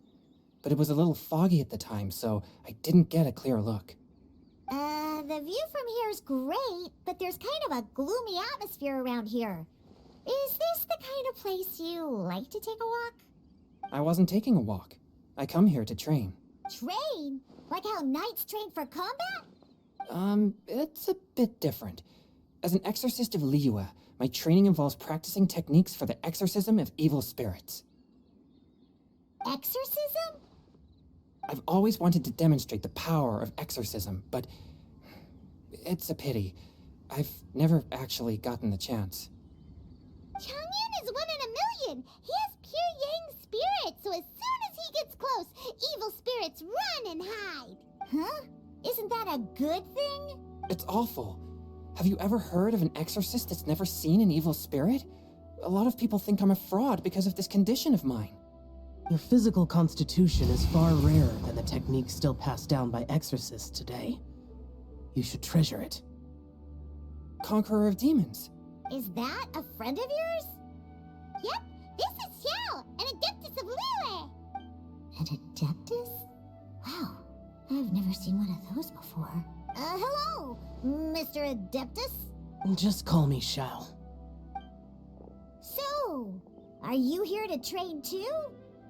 But it was a little foggy at the time, so I didn't get a clear look. The view from here is great, but there's kind of a gloomy atmosphere around here. Is this the kind of place you like to take a walk? I wasn't taking a walk. I come here to train. Train? Like how knights train for combat? It's a bit different. As an exorcist of Liyue, my training involves practicing techniques for the exorcism of evil spirits. Exorcism? I've always wanted to demonstrate the power of exorcism, but it's a pity. I've never actually gotten the chance. Changyun is 1 in a million. He has pure yang spirit, so as soon as he gets close, evil spirits run and hide. Huh? Isn't that a good thing? It's awful. Have you ever heard of an exorcist that's never seen an evil spirit? A lot of people think I'm a fraud because of this condition of mine. Your physical constitution is far rarer than the techniques still passed down by exorcists today. You should treasure it. Conqueror of demons. Is that a friend of yours? Yep, this is Xiao, an Adeptus of Liyue. An Adeptus? Wow, I've never seen one of those before. Hello, Mr. Adeptus? Just call me Shao. So, are you here to train too?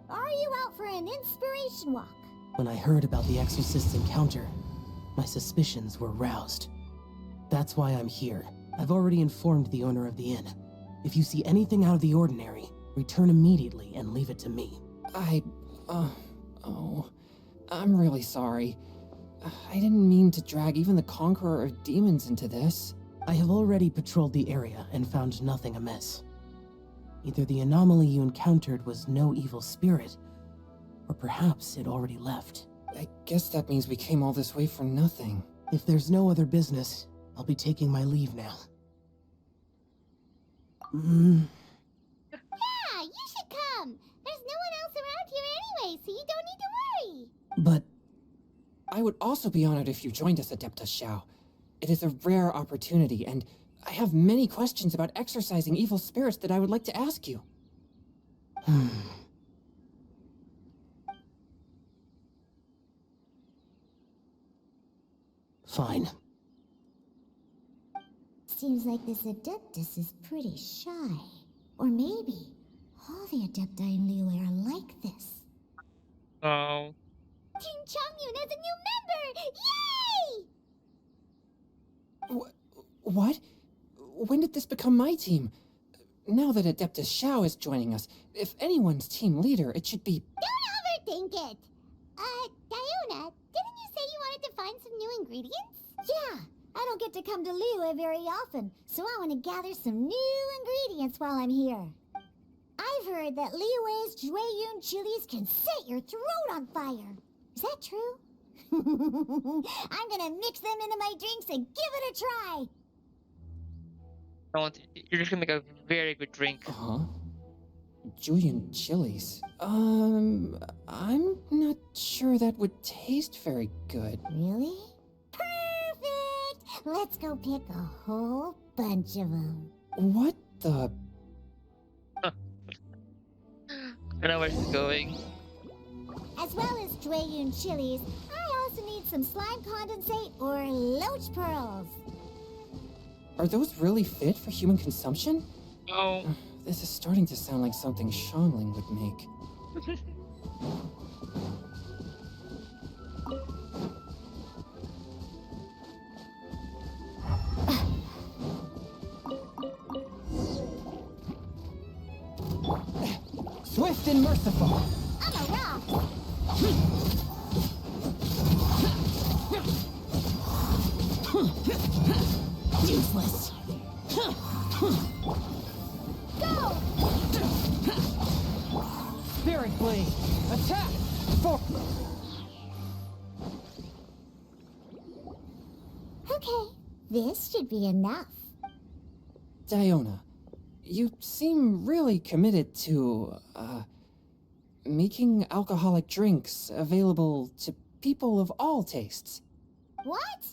Or are you out for an inspiration walk? When I heard about the exorcist's encounter, my suspicions were roused. That's why I'm here. I've already informed the owner of the inn. If you see anything out of the ordinary, return immediately and leave it to me. I'm really sorry. I didn't mean to drag even the Conqueror of Demons into this. I have already patrolled the area and found nothing amiss. Either the anomaly you encountered was no evil spirit, or perhaps it already left. I guess that means we came all this way for nothing. If there's no other business, I'll be taking my leave now. Yeah, you should come. There's no one else around here anyway, so you don't need to worry. But I would also be honored if you joined us, Adeptus Xiao. It is a rare opportunity, and I have many questions about exorcising evil spirits that I would like to ask you. Fine. Seems like this Adeptus is pretty shy. Or maybe all the Adepti in Liyue are like this. Oh. Team Changyun has a new member! Yay! What? When did this become my team? Now that Adeptus Xiao is joining us, if anyone's team leader, it should be... Don't overthink it! Diona, didn't you say you wanted to find some new ingredients? Yeah, I don't get to come to Liyue very often, so I want to gather some new ingredients while I'm here. I've heard that Liyue's Jueyun chilies can set your throat on fire. Is that true? I'm gonna mix them into my drinks and give it a try. Don't. You're just gonna make a very good drink. Huh? Julian chilies. I'm not sure that would taste very good. Really? Perfect! Let's go pick a whole bunch of them. What the? I know where she's going. As well as Jueyun chilies, I also need some slime condensate or loach pearls. Are those really fit for human consumption? No. This is starting to sound like something Shangling would make. Swift and merciful! I'm a rock! Useless. Go! Spirit Blade! Attack! For Okay, this should be enough. Diona, you seem really committed to, making alcoholic drinks available to people of all tastes. What?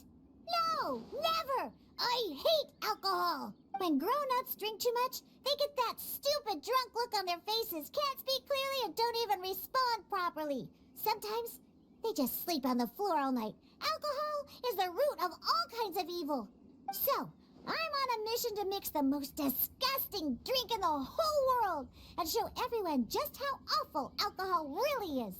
No, never! I hate alcohol! When grown-ups drink too much, they get that stupid drunk look on their faces, can't speak clearly, and don't even respond properly. Sometimes, they just sleep on the floor all night. Alcohol is the root of all kinds of evil. So, I'm on a mission to mix the most disgusting drink in the whole world and show everyone just how awful alcohol really is.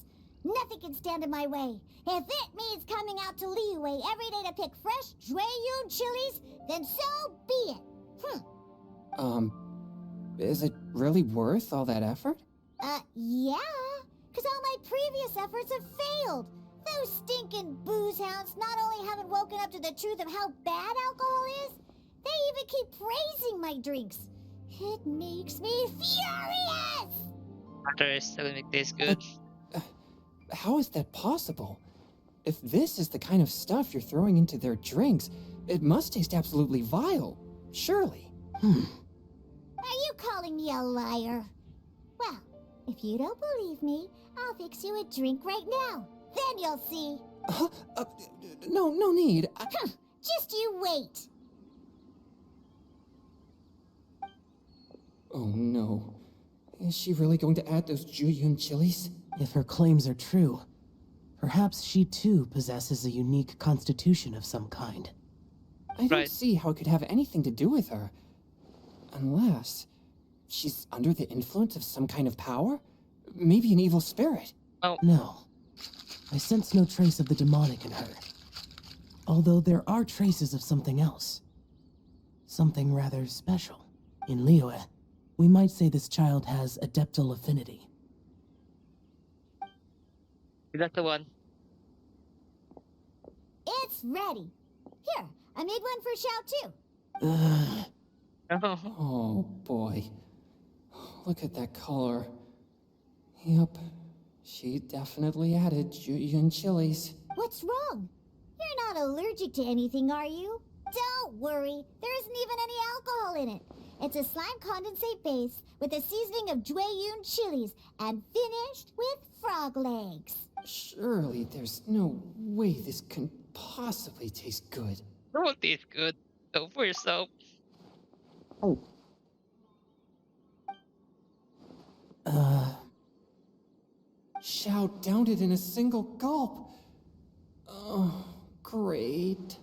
Nothing can stand in my way. If it means coming out to Liyue every day to pick fresh Jueyun chilies, then so be it. Is it really worth all that effort? Yeah, because all my previous efforts have failed. Those stinking booze hounds not only haven't woken up to the truth of how bad alcohol is, they even keep praising my drinks. It makes me furious! Butter is still gonna make this good. How is that possible? If this is the kind of stuff you're throwing into their drinks, it must taste absolutely vile. Surely. Are you calling me a liar? Well, if you don't believe me, I'll fix you a drink right now. Then you'll see. No need. Just you wait. Oh no. Is she really going to add those Jueyun chilies? If her claims are true, perhaps she too possesses a unique constitution of some kind. I don't Right. see how it could have anything to do with her. Unless she's under the influence of some kind of power? Maybe an evil spirit. No, I sense no trace of the demonic in her. Although there are traces of something else. Something rather special. In Liyue, we might say this child has adeptal affinity. That's the one. It's ready. Here, I made one for Xiao too. Oh, Oh boy. Look at that color. Yep. She definitely added Jueyun chilies. What's wrong? You're not allergic to anything, are you? Don't worry, there isn't even any alcohol in it. It's a slime condensate base with a seasoning of Jueyun chilies and finished with frog legs. Surely there's no way this can possibly taste good. that won't taste good. Go for yourself. Xiao downed it in a single gulp. Oh, great.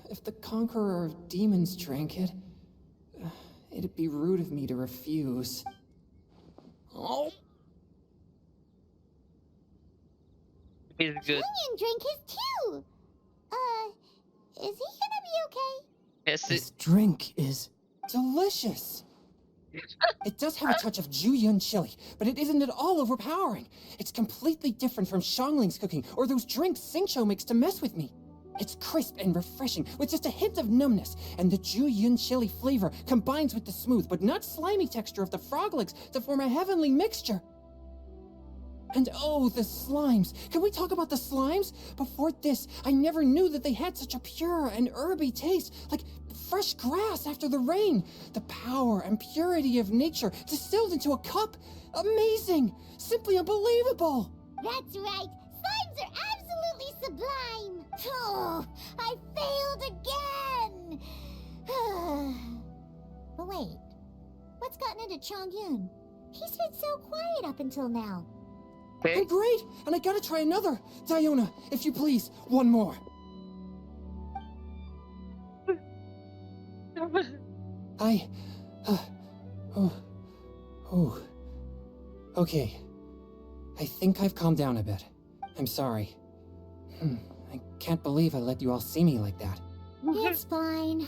If the conqueror of demons drank it, it'd be rude of me to refuse. Oh, It tastes good. Onion drink his too. Is he gonna be okay? Yes, This drink is... delicious. It does have a touch of Jueyun chili, but it isn't at all overpowering. It's completely different from Xiangling's cooking or those drinks Xingqiu makes to mess with me. It's crisp and refreshing, with just a hint of numbness, and the Jueyun chili flavor combines with the smooth but not slimy texture of the frog legs to form a heavenly mixture. And oh, the slimes! Can we talk about the slimes? Before this, I never knew that they had such a pure and herby taste, like fresh grass after the rain. The power and purity of nature distilled into a cup. Amazing! Simply unbelievable! That's right. Slimes are absolutely sublime. Oh, I failed again. But wait, what's gotten into Chongyun? He's been so quiet up until now. I'm great, and I gotta try another. Diona, if you please, one more. I... Okay. I think I've calmed down a bit. I'm sorry. I can't believe I let you all see me like that. It's fine.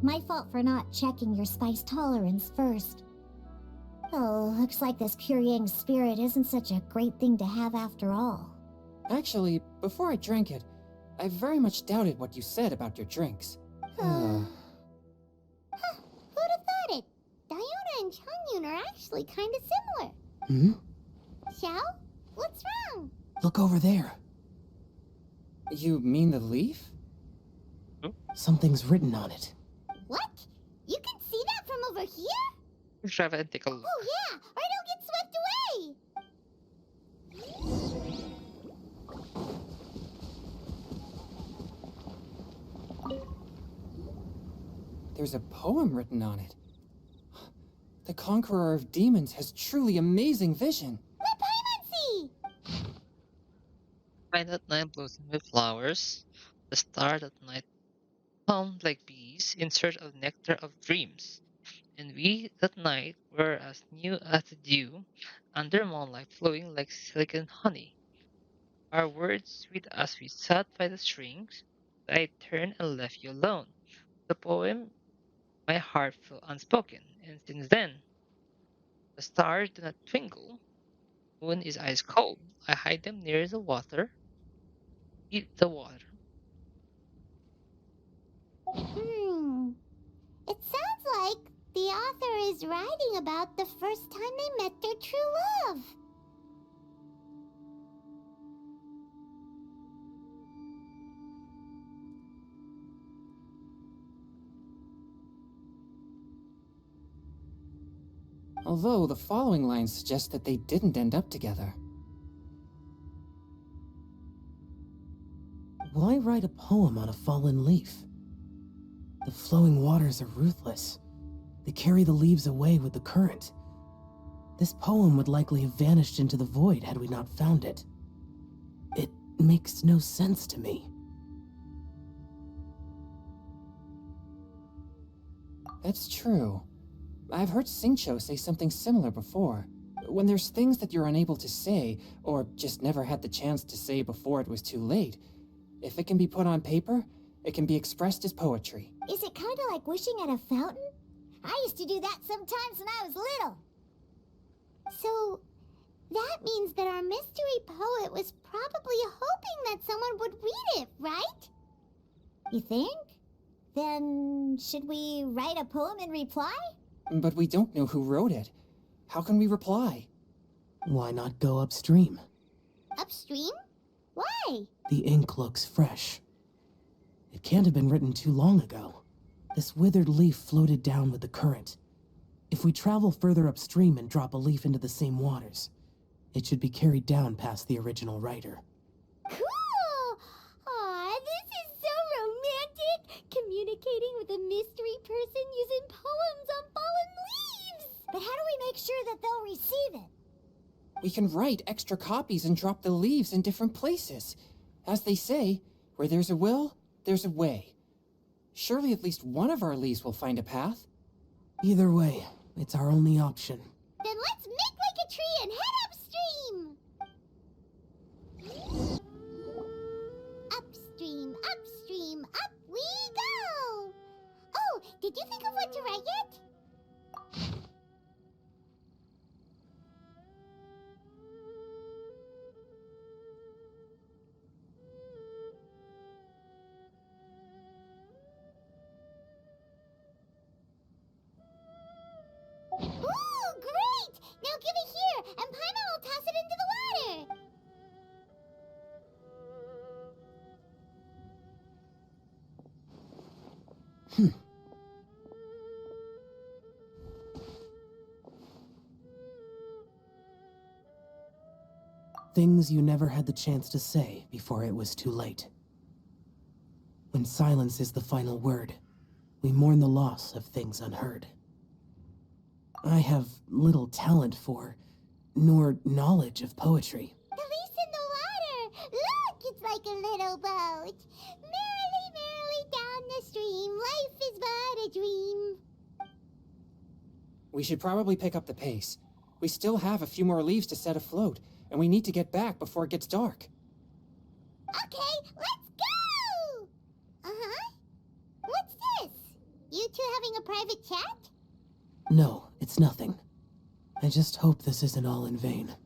My fault for not checking your spice tolerance first. Oh, looks like this pure yang spirit isn't such a great thing to have after all. Actually, before I drank it, I very much doubted what you said about your drinks. Who'd have thought it? Diona and Chongyun are actually kind of similar. Hmm? Xiao? What's wrong? Look over there. You mean the leaf? Something's written on it. What? You can see that from over here? Drive and take a look. Oh yeah, or it'll get swept away! There's a poem written on it. The Conqueror of Demons has truly amazing vision. Let Paimon see! Find that night blossom with flowers. The star that night hummed like bees in search of nectar of dreams. And we that night were as new as the dew, under moonlight flowing like silken honey. Our words sweet as we sat by the strings. I turned and left you alone. The poem, my heart felt unspoken, and since then, the stars do not twinkle. Moon is ice cold. I hide them near the water, eat the water. It sounds like the author is writing about the first time they met their true love. Although the following lines suggest that they didn't end up together. Why write a poem on a fallen leaf? The flowing waters are ruthless. They carry the leaves away with the current. This poem would likely have vanished into the void had we not found it. It makes no sense to me. That's true. I've heard Xingqiu say something similar before. When there's things that you're unable to say, or just never had the chance to say before it was too late, if it can be put on paper, it can be expressed as poetry. Is it kind of like wishing at a fountain? I used to do that sometimes when I was little. So, that means that our mystery poet was probably hoping that someone would read it, right? You think? Then, should we write a poem in reply? But we don't know who wrote it. How can we reply? Why not go upstream? Upstream? Why? The ink looks fresh. It can't have been written too long ago. This withered leaf floated down with the current. If we travel further upstream and drop a leaf into the same waters, it should be carried down past the original writer. Cool! Aw, this is so romantic! Communicating with a mystery person using poems on fallen leaves! But how do we make sure that they'll receive it? We can write extra copies and drop the leaves in different places. As they say, where there's a will, there's a way. Surely at least one of our leaves will find a path. Either way, it's our only option. Then let's make like a tree and head upstream! Upstream, upstream, up we go! Oh, did you think of what to write yet? Things you never had the chance to say before it was too late. When silence is the final word, we mourn the loss of things unheard. I have little talent for, nor knowledge of poetry. The leaf's in the water! Look, it's like a little boat. Merrily, merrily down the stream, life is but a dream. We should probably pick up the pace. We still have a few more leaves to set afloat, and we need to get back before it gets dark. Okay, let's go! Uh-huh. What's this? You two having a private chat? No, it's nothing. I just hope this isn't all in vain.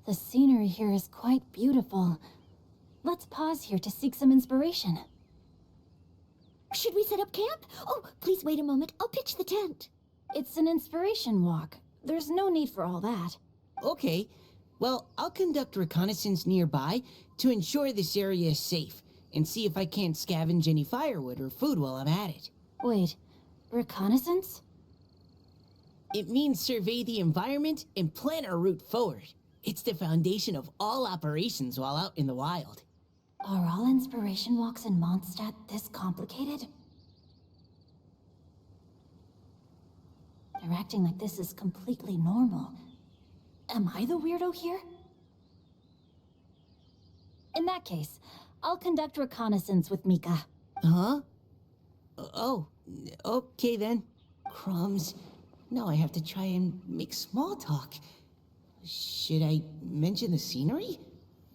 The scenery here is quite beautiful. Let's pause here to seek some inspiration. Should we set up camp? Oh, please wait a moment. I'll pitch the tent. It's an inspiration walk. There's no need for all that. Okay, well, I'll conduct reconnaissance nearby to ensure this area is safe, and see if I can't scavenge any firewood or food while I'm at it. Wait, reconnaissance? It means survey the environment and plan our route forward. It's the foundation of all operations while out in the wild. Are all inspiration walks in Mondstadt this complicated? They're acting like this is completely normal. Am I the weirdo here? In that case, I'll conduct reconnaissance with Mika. Huh? Oh, okay then. Crumbs. Now I have to try and make small talk. Should I mention the scenery?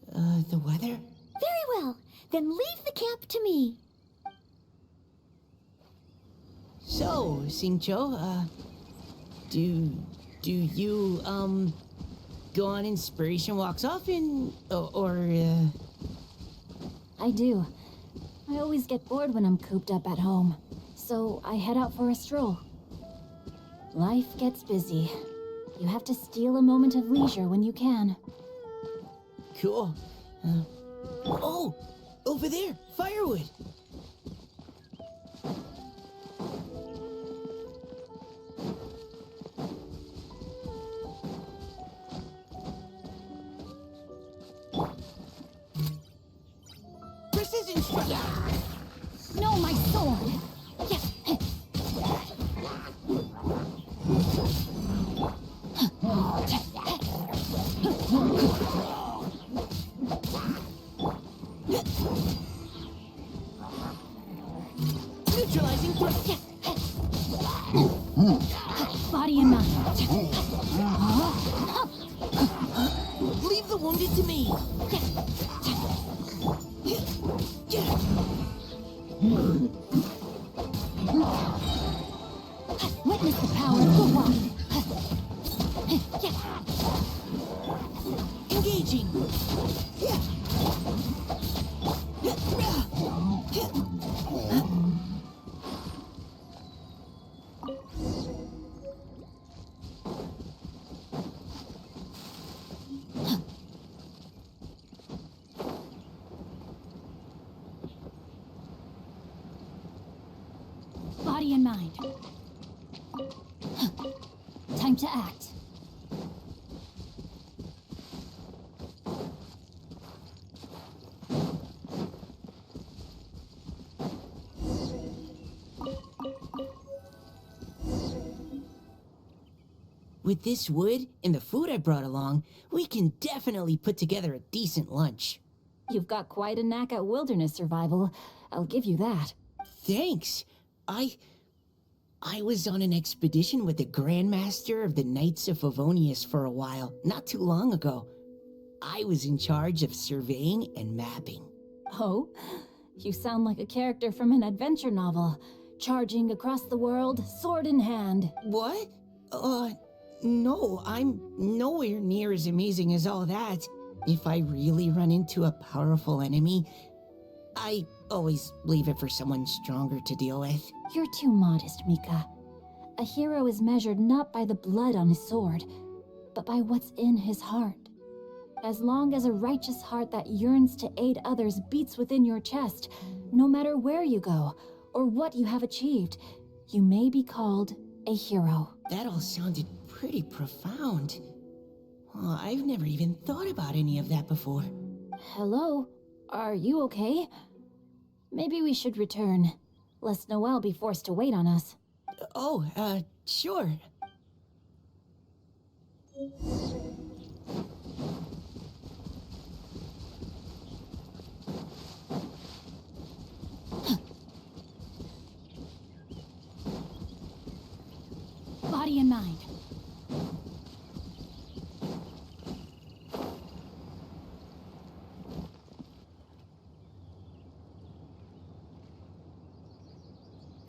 The weather? Very well. Then leave the camp to me. So, Xingqiu, do you, go on inspiration walks often? I do. I always get bored when I'm cooped up at home, so I head out for a stroll. Life gets busy. You have to steal a moment of leisure when you can. Cool. Oh! Over there! Firewood! Precision strike! No, my sword! Neutralizing threat! Body and mind. Leave the wounded to me! Witness the power of the one. Engaging! Body and mind. Time to act. With this wood and the food I brought along, we can definitely put together a decent lunch. You've got quite a knack at wilderness survival. I'll give you that. Thanks. I was on an expedition with the Grand Master of the Knights of Favonius for a while, not too long ago. I was in charge of surveying and mapping. Oh? You sound like a character from an adventure novel. Charging across the world, sword in hand. What? No, I'm nowhere near as amazing as all that. If I really run into a powerful enemy, I always leave it for someone stronger to deal with. You're too modest, Mika. A hero is measured not by the blood on his sword, but by what's in his heart. As long as a righteous heart that yearns to aid others beats within your chest, no matter where you go or what you have achieved, you may be called a hero. That all sounded pretty profound. Well, I've never even thought about any of that before. Hello? Are you okay? Maybe we should return, lest Noelle be forced to wait on us. Sure. Body and mind.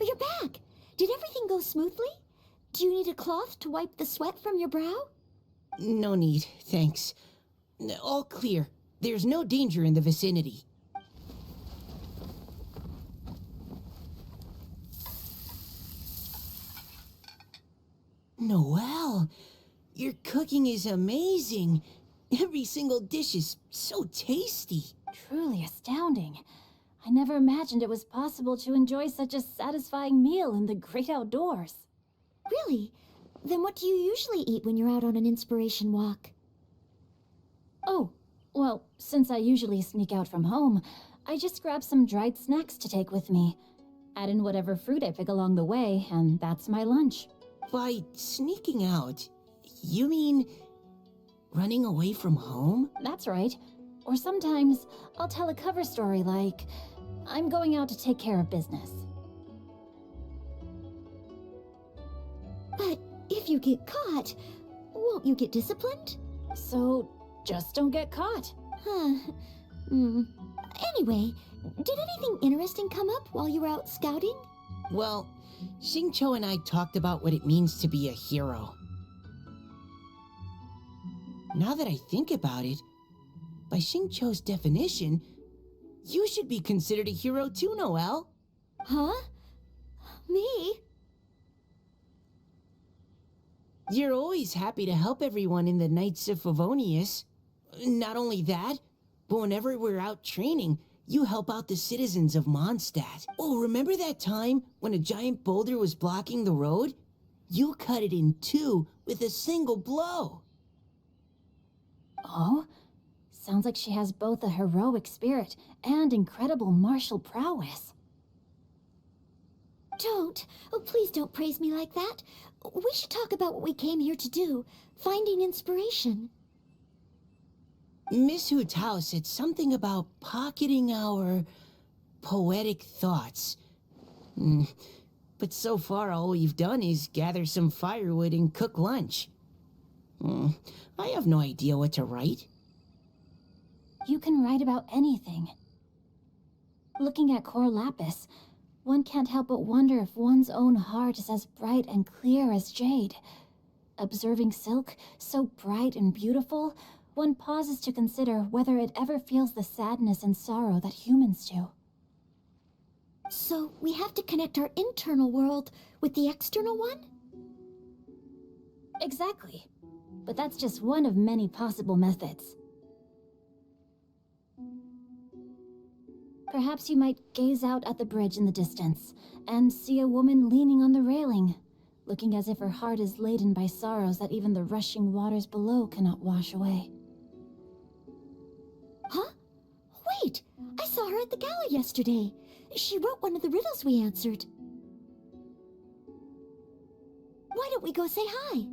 You're back! Did everything go smoothly? Do you need a cloth to wipe the sweat from your brow? No need, thanks. All clear. There's no danger in the vicinity. Noelle, your cooking is amazing. Every single dish is so tasty. Truly astounding. I never imagined it was possible to enjoy such a satisfying meal in the great outdoors. Really? Then what do you usually eat when you're out on an inspiration walk? Oh, well, since I usually sneak out from home, I just grab some dried snacks to take with me. Add in whatever fruit I pick along the way, and that's my lunch. By sneaking out, you mean running away from home? That's right. Or sometimes I'll tell a cover story like, I'm going out to take care of business. But if you get caught, won't you get disciplined? So just don't get caught. Huh. Anyway, did anything interesting come up while you were out scouting? Well, Xingqiu and I talked about what it means to be a hero. Now that I think about it, by Xingqiu's definition, you should be considered a hero too, Noelle. Huh? Me? You're always happy to help everyone in the Knights of Favonius. Not only that, but whenever we're out training, you help out the citizens of Mondstadt. Oh, remember that time when a giant boulder was blocking the road? You cut it in two with a single blow. Oh? Sounds like she has both a heroic spirit and incredible martial prowess. Don't. Oh, please don't praise me like that. We should talk about what we came here to do. Finding inspiration. Miss Hu Tao said something about pocketing our poetic thoughts. But so far all we've done is gather some firewood and cook lunch. I have no idea what to write. You can write about anything. Looking at Cor Lapis, one can't help but wonder if one's own heart is as bright and clear as jade. Observing silk, so bright and beautiful, one pauses to consider whether it ever feels the sadness and sorrow that humans do. So we have to connect our internal world with the external one? Exactly. But that's just one of many possible methods. Perhaps you might gaze out at the bridge in the distance and see a woman leaning on the railing, looking as if her heart is laden by sorrows that even the rushing waters below cannot wash away. Huh? Wait! I saw her at the gala yesterday. She wrote one of the riddles we answered. Why don't we go say hi?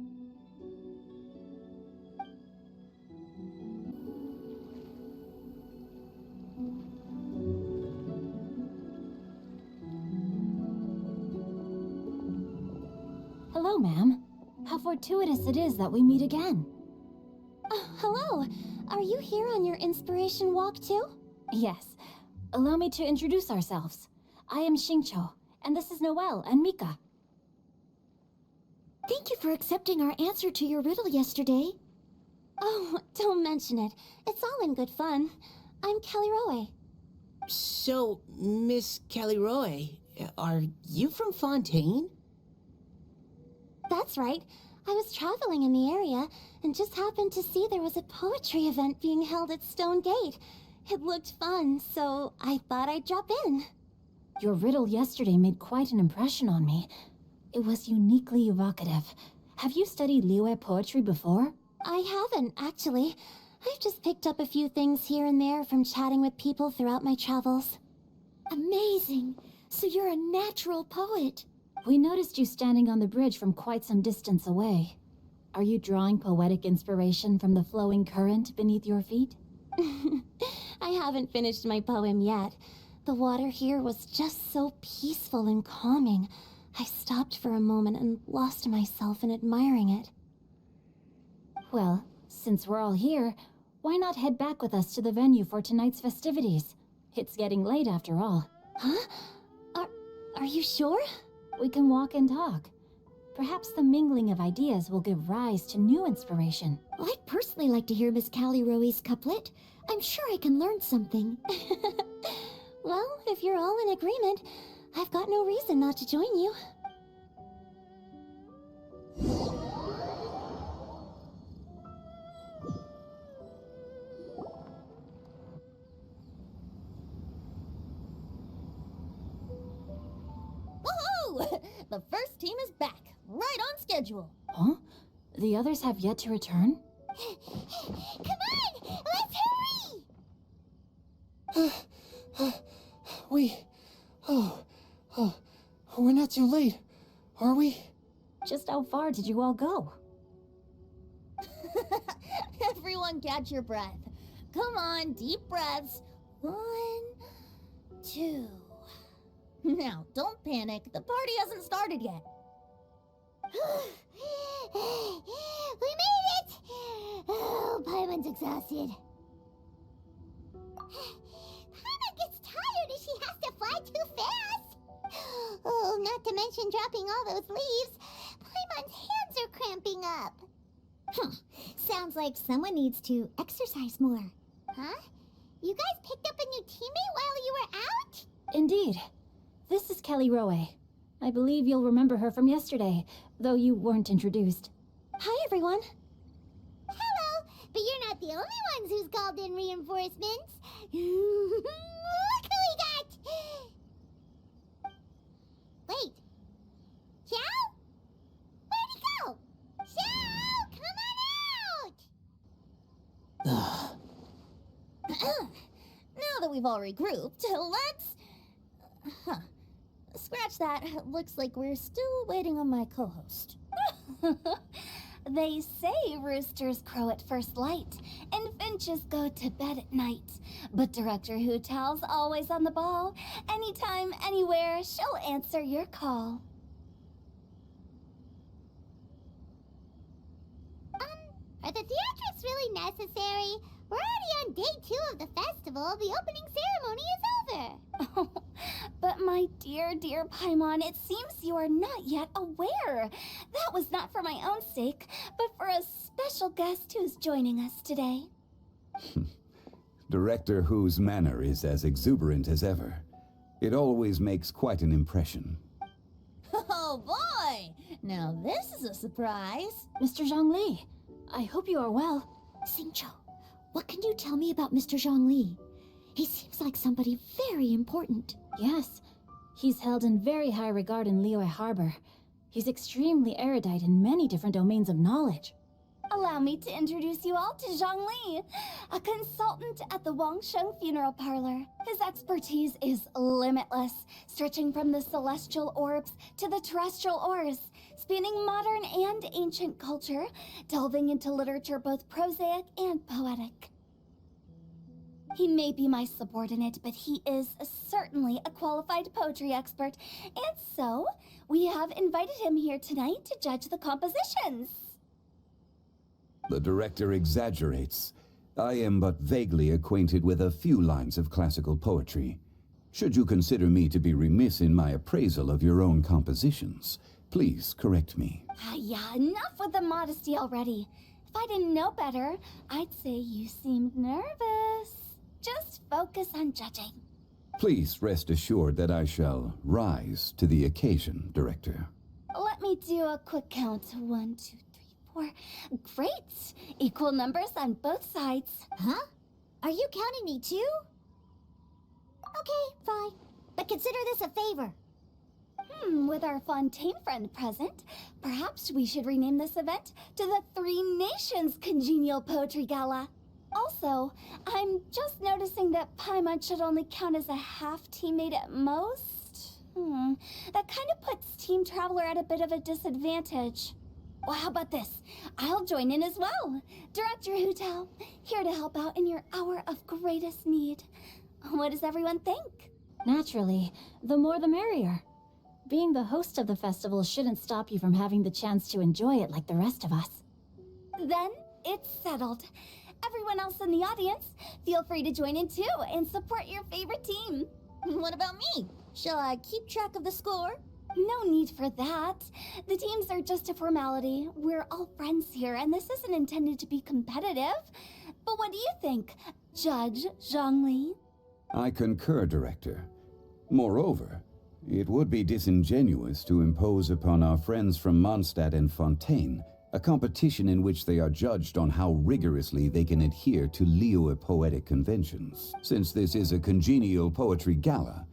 Hello, ma'am. How fortuitous it is that we meet again. Hello. Are you here on your inspiration walk too? Yes. Allow me to introduce ourselves. I am Xingqiu, and this is Noelle and Mika. Thank you for accepting our answer to your riddle yesterday. Oh, don't mention it. It's all in good fun. I'm Kelly Rowe. So, Miss Caliroy, are you from Fontaine? That's right. I was traveling in the area and just happened to see there was a poetry event being held at Stone Gate. It looked fun, so I thought I'd drop in. Your riddle yesterday made quite an impression on me. It was uniquely evocative. Have you studied Liyue poetry before? I haven't, actually. I've just picked up a few things here and there from chatting with people throughout my travels. Amazing! So you're a natural poet. We noticed you standing on the bridge from quite some distance away. Are you drawing poetic inspiration from the flowing current beneath your feet? I haven't finished my poem yet. The water here was just so peaceful and calming. I stopped for a moment and lost myself in admiring it. Well, since we're all here, why not head back with us to the venue for tonight's festivities? It's getting late after all. Huh? Are you sure? We can walk and talk. Perhaps the mingling of ideas will give rise to new inspiration. I'd personally like to hear Miss Caliroy's couplet. I'm sure I can learn something. Well, if you're all in agreement, I've got no reason not to join you. Woohoo! The first team is back, right on schedule. Huh? The others have yet to return? Come on! Let's hurry! We're not too late, are we? Just how far did you all go? Everyone catch your breath. Come on, deep breaths. 1, 2. Now, don't panic. The party hasn't started yet. We made it! Oh, Paimon's exhausted. Paimon gets tired if she has to fly too fast. Oh, not to mention dropping all those leaves. Paimon's hands are cramping up. Sounds like someone needs to exercise more. Huh? You guys picked up a new teammate while you were out? Indeed. This is Kelly Rowe. I believe you'll remember her from yesterday, though you weren't introduced. Hi, everyone. Hello, but you're not the only ones who's called in reinforcements. Look who we got! Wait. Xiao? Where'd he go? Xiao, come on out! Now that we've all regrouped, let's... Scratch that. Looks like we're still waiting on my co-host. They say roosters crow at first light, and finches go to bed at night. But Director Hu Tao's always on the ball. Anytime, anywhere, she'll answer your call. Are the theatrics really necessary? We're already on day 2 of the festival. The opening ceremony is over. But my dear, dear Paimon, it seems you are not yet aware. That was not for my own sake, but for a special guest who's joining us today. Director Who's manner is as exuberant as ever. It always makes quite an impression. Oh boy! Now this is a surprise. Mr. Zhongli, I hope you are well. Xingqiu, what can you tell me about Mr. Zhongli? He seems like somebody very important. Yes, he's held in very high regard in Liyue Harbor. He's extremely erudite in many different domains of knowledge. Allow me to introduce you all to Zhongli, a consultant at the Wangsheng Funeral Parlor. His expertise is limitless, stretching from the celestial orbs to the terrestrial ores, spanning modern and ancient culture, delving into literature both prosaic and poetic. He may be my subordinate, but he is certainly a qualified poetry expert, and so we have invited him here tonight to judge the compositions. The director exaggerates. I am but vaguely acquainted with a few lines of classical poetry. Should you consider me to be remiss in my appraisal of your own compositions, please correct me. Yeah, enough with the modesty already. If I didn't know better, I'd say you seemed nervous. Just focus on judging. Please rest assured that I shall rise to the occasion, Director. Let me do a quick count. 1, 2, 3, 4. Great! Equal numbers on both sides. Huh? Are you counting me too? Okay, fine. But consider this a favor. With our Fontaine friend present, perhaps we should rename this event to the Three Nations Congenial Poetry Gala. Also, I'm just noticing that Paimon should only count as a half teammate at most. That kind of puts Team Traveler at a bit of a disadvantage. Well, how about this? I'll join in as well. Director Hutel, here to help out in your hour of greatest need. What does everyone think? Naturally, the more the merrier. Being the host of the festival shouldn't stop you from having the chance to enjoy it like the rest of us. Then it's settled. Everyone else in the audience, feel free to join in too and support your favorite team. What about me? Shall I keep track of the score? No need for that. The teams are just a formality. We're all friends here, and this isn't intended to be competitive. But what do you think, Judge Zhongli? I concur, Director. Moreover, it would be disingenuous to impose upon our friends from Mondstadt and Fontaine a competition in which they are judged on how rigorously they can adhere to Liyue poetic conventions. Since this is a congenial poetry gala,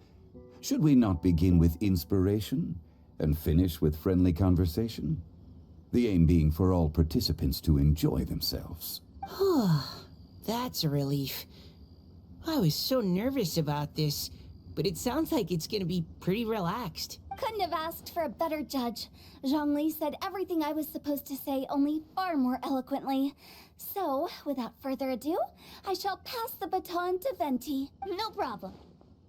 should we not begin with inspiration and finish with friendly conversation? The aim being for all participants to enjoy themselves. That's a relief. I was so nervous about this, but it sounds like it's gonna be pretty relaxed. Couldn't have asked for a better judge. Zhongli said everything I was supposed to say, only far more eloquently. So, without further ado, I shall pass the baton to Venti. No problem.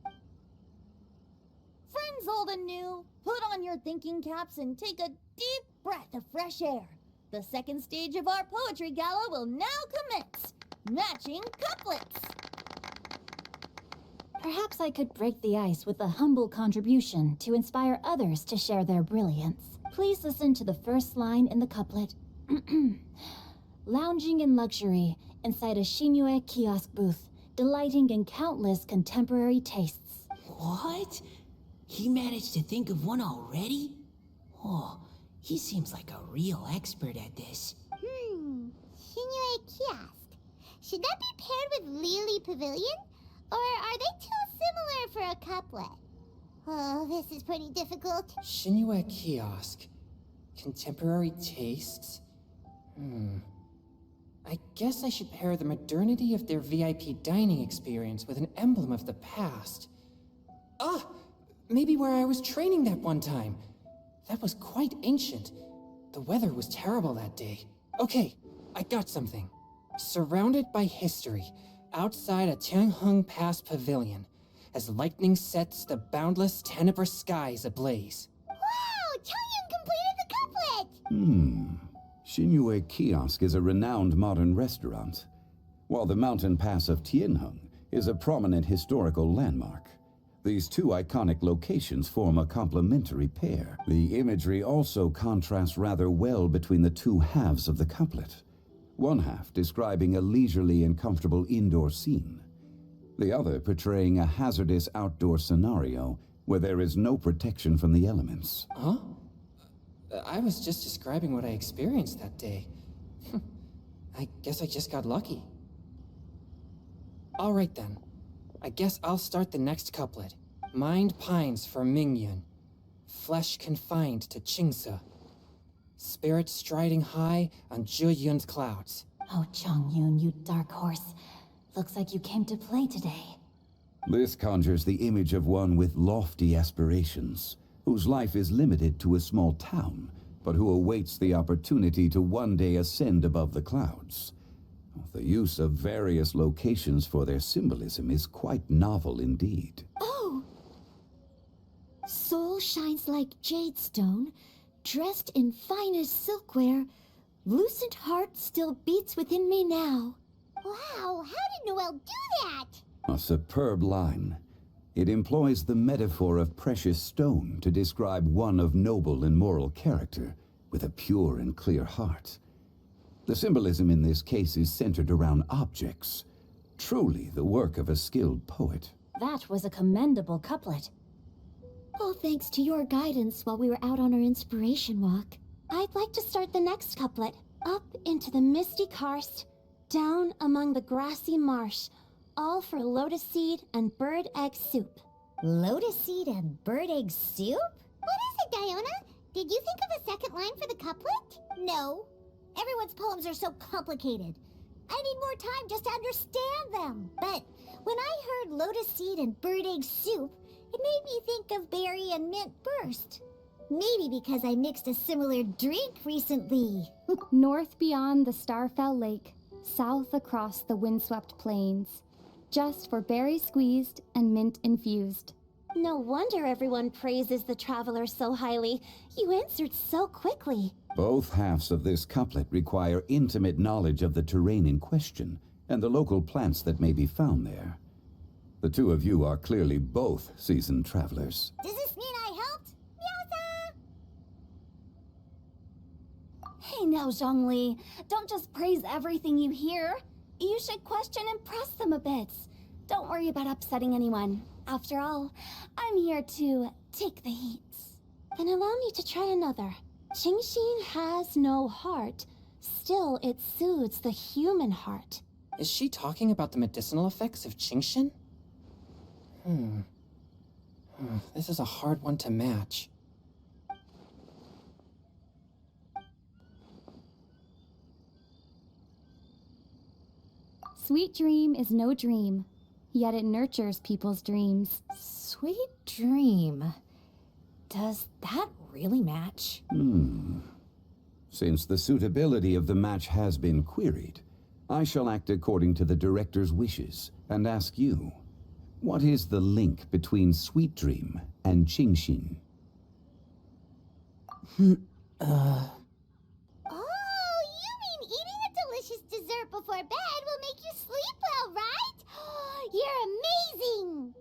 Friends old and new, put on your thinking caps and take a deep breath of fresh air. The second stage of our poetry gala will now commence. Matching couplets. Perhaps I could break the ice with a humble contribution to inspire others to share their brilliance. Please listen to the first line in the couplet. Lounging in luxury inside a Shinue kiosk booth, delighting in countless contemporary tastes. What? He managed to think of one already? Oh, he seems like a real expert at this. Shinue Kiosk. Should that be paired with Lily Pavilion? Or are they too similar for a couplet? Oh, this is pretty difficult. Shinue Kiosk. Contemporary tastes? I guess I should pair the modernity of their VIP dining experience with an emblem of the past. Ah! Maybe where I was training that one time. That was quite ancient. The weather was terrible that day. Okay, I got something. Surrounded by history, outside a Tianheng Pass pavilion, as lightning sets the boundless tenebrous skies ablaze. Wow! Chongyun completed the couplet! Shinue Kiosk is a renowned modern restaurant, while the mountain pass of Tianheng is a prominent historical landmark. These two iconic locations form a complementary pair. The imagery also contrasts rather well between the two halves of the couplet. One half describing a leisurely and comfortable indoor scene, the other portraying a hazardous outdoor scenario where there is no protection from the elements. Huh? I was just describing what I experienced that day. I guess I just got lucky. All right then. I guess I'll start the next couplet. Mind pines for Mingyun. Flesh confined to Qingse. Spirit striding high on Zheyun's clouds. Oh, Chongyun, you dark horse. Looks like you came to play today. This conjures the image of one with lofty aspirations, whose life is limited to a small town, but who awaits the opportunity to one day ascend above the clouds. The use of various locations for their symbolism is quite novel indeed. Oh! Soul shines like jadestone, dressed in finest silkware. Lucent heart still beats within me now. Wow, how did Noelle do that? A superb line. It employs the metaphor of precious stone to describe one of noble and moral character, with a pure and clear heart. The symbolism in this case is centered around objects, truly the work of a skilled poet. That was a commendable couplet. All thanks to your guidance while we were out on our inspiration walk. I'd like to start the next couplet. Up into the misty karst, down among the grassy marsh, all for lotus seed and bird egg soup. Lotus seed and bird egg soup? What is it, Diona? Did you think of a second line for the couplet? No. Everyone's poems are so complicated. I need more time just to understand them. But when I heard lotus seed and bird egg soup, it made me think of berry and mint burst. Maybe because I mixed a similar drink recently. North beyond the Starfell Lake, south across the windswept plains. Just for berry squeezed and mint infused. No wonder everyone praises the traveler so highly. You answered so quickly. Both halves of this couplet require intimate knowledge of the terrain in question and the local plants that may be found there. The two of you are clearly both seasoned travelers. Does this mean I helped? Meowsa! Hey now, Zhongli, don't just praise everything you hear. You should question and press them a bit. Don't worry about upsetting anyone. After all, I'm here to take the heat. Then allow me to try another. Qingxin has no heart. Still, it soothes the human heart. Is she talking about the medicinal effects of Qingxin? This is a hard one to match. Sweet dream is no dream, yet it nurtures people's dreams. Sweet dream. Does that really match? Since the suitability of the match has been queried, I shall act according to the director's wishes and ask you, what is the link between Sweet Dream and Qingxin? Oh, you mean eating a delicious dessert before bed will make you sleep well, right? You're amazing!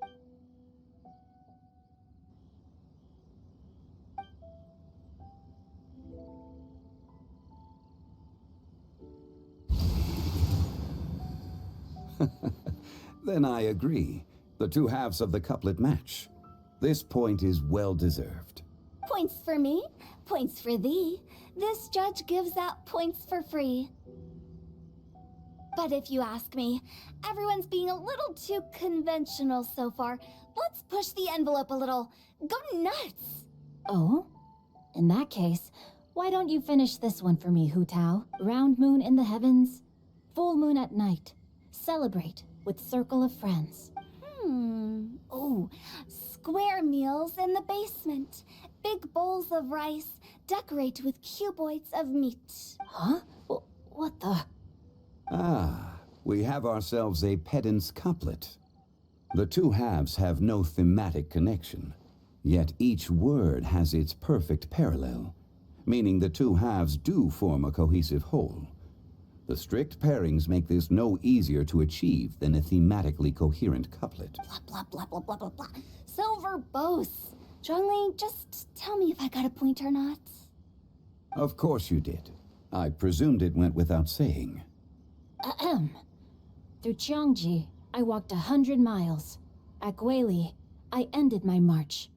Then I agree. The two halves of the couplet match. This point is well deserved. Points for me, points for thee. This judge gives out points for free. But if you ask me, everyone's being a little too conventional so far. Let's push the envelope a little. Go nuts! Oh? In that case, why don't you finish this one for me, Hu Tao? Round moon in the heavens, full moon at night. Celebrate with circle of friends. Oh, square meals in the basement. Big bowls of rice, decorate with cuboids of meat. Huh? What the? Ah, we have ourselves a pedant's couplet. The two halves have no thematic connection, yet each word has its perfect parallel, meaning the two halves do form a cohesive whole. The strict pairings make this no easier to achieve than a thematically coherent couplet. Blah, blah, blah, blah, blah, blah, blah. So verbose. Zhongli, just tell me if I got a point or not. Of course you did. I presumed it went without saying. Ahem. Through Qiangji, I walked 100 miles. At Guili, I ended my march.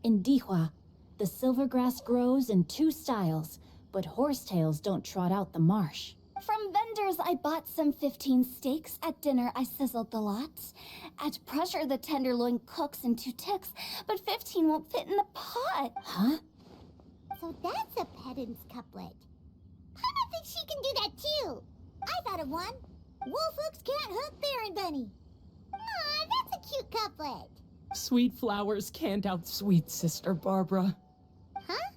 In Dihua, the silver grass grows in two styles, but horsetails don't trot out the marsh. From vendors, I bought some 15 steaks. At dinner, I sizzled the lots. At pressure, the tenderloin cooks in 2 ticks, but 15 won't fit in the pot. Huh? So that's a pedant's couplet. Paimon thinks she can do that too. I thought of one. Wolfhooks can't hook Baron Bunny. Aw, that's a cute couplet. Sweet flowers can't outsweet Sister Barbara. Huh?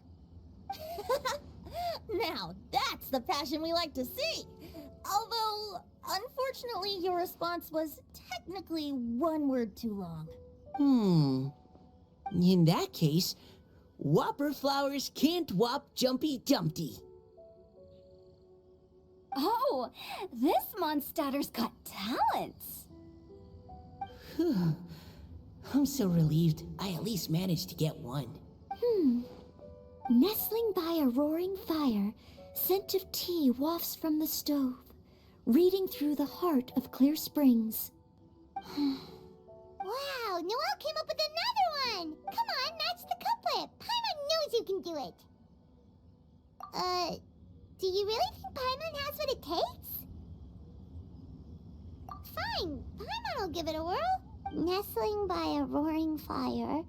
Now, that's the passion we like to see. Although, unfortunately, your response was technically one word too long. In that case, Whopper flowers can't whop Jumpy Dumpty. Oh, this Mondstadter's got talents. I'm so relieved I at least managed to get one. Nestling by a roaring fire, scent of tea wafts from the stove, reading through the heart of clear springs. Wow, Noelle came up with another one! Come on, match the couplet! Paimon knows you can do it! Do you really think Paimon has what it takes? Fine, Paimon will give it a whirl. Nestling by a roaring fire,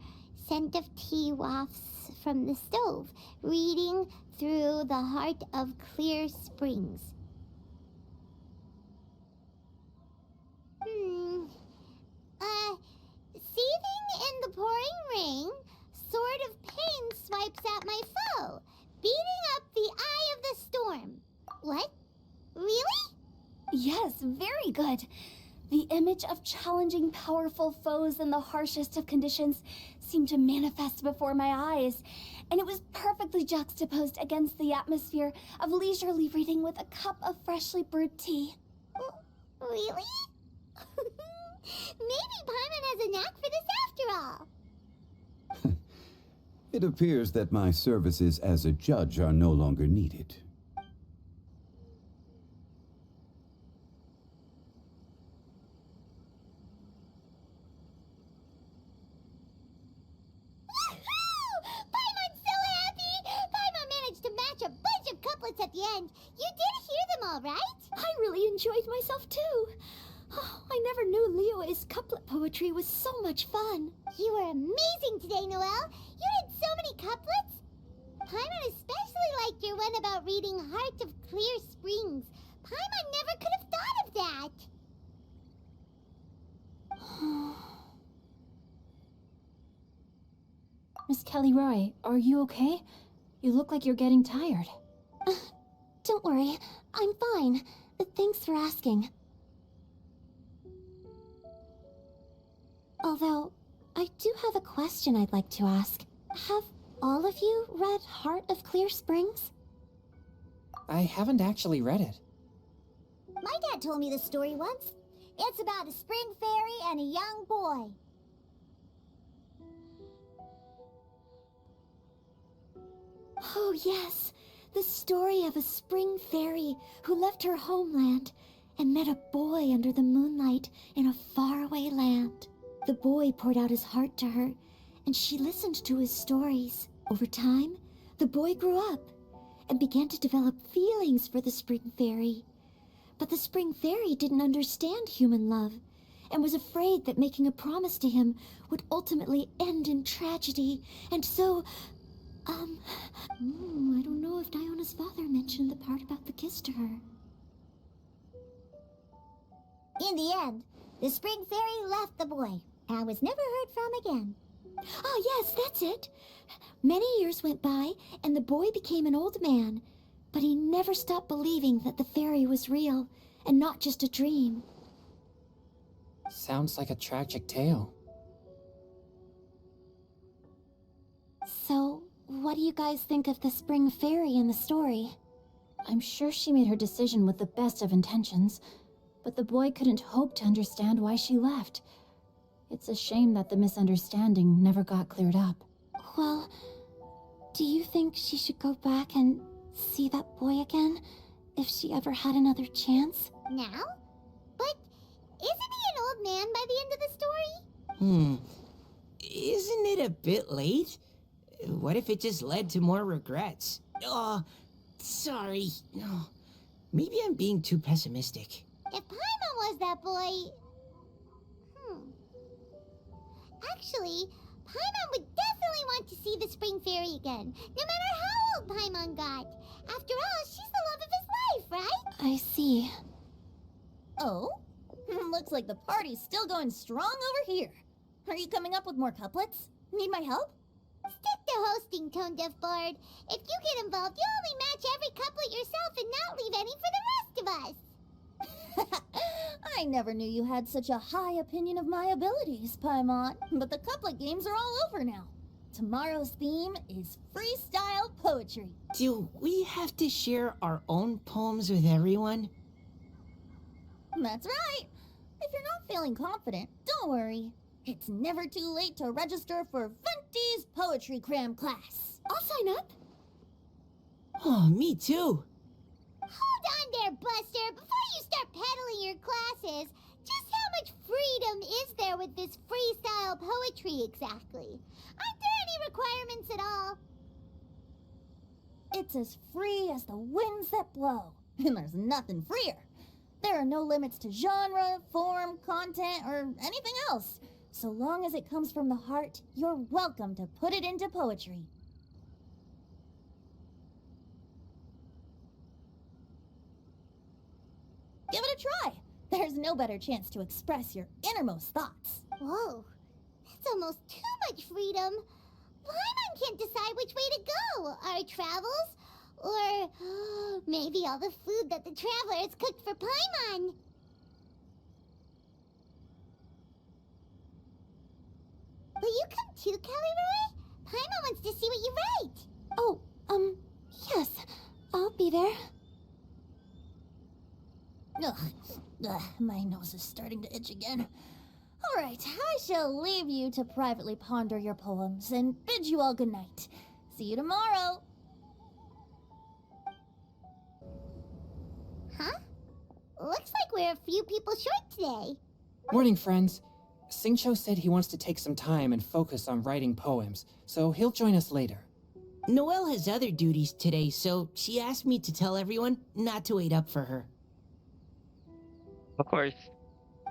scent of tea wafts from the stove, reading through the heart of clear springs. Seething in the pouring rain, sword of pain swipes at my foe, beating up the eye of the storm. What? Really? Yes, very good. The image of challenging powerful foes in the harshest of conditions seemed to manifest before my eyes, and it was perfectly juxtaposed against the atmosphere of leisurely reading with a cup of freshly brewed tea. Really? Maybe Paimon has a knack for this after all. It appears that my services as a judge are no longer needed. Paimon's so happy! Paimon managed to match a bunch of couplets at the end. You did hear them all, right? I really enjoyed myself too. Oh, I never knew Liyue's couplet poetry was so much fun. You were amazing today, Noelle. You did so many couplets. Paimon especially liked your one about reading Heart of Clear Springs. Paimon never could have thought of that. Miss Kelly Roy, are you okay? You look like you're getting tired. Don't worry, I'm fine. Thanks for asking. Although, I do have a question I'd like to ask. Have all of you read Heart of Clear Springs? I haven't actually read it. My dad told me this story once. It's about a spring fairy and a young boy. Oh yes, the story of a spring fairy who left her homeland and met a boy under the moonlight in a faraway land. The boy poured out his heart to her, and she listened to his stories. Over time, the boy grew up and began to develop feelings for the spring fairy. But the spring fairy didn't understand human love and was afraid that making a promise to him would ultimately end in tragedy. And so, I don't know if Diona's father mentioned the part about the kiss to her. In the end, the spring fairy left the boy and was never heard from again. Oh, yes, that's it. Many years went by, and the boy became an old man, but he never stopped believing that the fairy was real and not just a dream. Sounds like a tragic tale. So, what do you guys think of the spring fairy in the story? I'm sure she made her decision with the best of intentions, but the boy couldn't hope to understand why she left. It's a shame that the misunderstanding never got cleared up. Well, do you think she should go back and see that boy again if she ever had another chance? Now? But isn't he an old man by the end of the story? Isn't it a bit late? What if it just led to more regrets? Oh, sorry. Oh, maybe I'm being too pessimistic. If Paimon was that boy... Actually, Paimon would definitely want to see the spring fairy again, no matter how old Paimon got. After all, she's the love of his life, right? I see. Oh? Looks like the party's still going strong over here. Are you coming up with more couplets? Need my help? Stick to hosting, Tone Deaf Bard. If you get involved, you'll only match every couplet yourself and not leave any for the rest of us. I never knew you had such a high opinion of my abilities, Paimon. But the couplet games are all over now. Tomorrow's theme is freestyle poetry. Do we have to share our own poems with everyone? That's right. If you're not feeling confident, don't worry. It's never too late to register for Venti's Poetry Cram class. I'll sign up. Oh, me too. Hold on there, Buster. Before you start peddling your classes, just how much freedom is there with this free exactly? Aren't there any requirements at all? It's as free as the winds that blow, and there's nothing freer. There are no limits to genre, form, content, or anything else. So long as it comes from the heart, you're welcome to put it into poetry. Give it a try. There's no better chance to express your innermost thoughts. Whoa, that's almost too much freedom. Paimon can't decide which way to go. Our travels? Or maybe all the food that the travelers cooked for Paimon. Will you come too, Kelly Roy? Paimon wants to see what you write. Oh, yes. I'll be there. Ugh, my nose is starting to itch again. All right, I shall leave you to privately ponder your poems and bid you all good night. See you tomorrow. Huh? Looks like we're a few people short today. Morning, friends. Singcho said he wants to take some time and focus on writing poems, so he'll join us later. Noelle has other duties today, so she asked me to tell everyone not to wait up for her. Of course.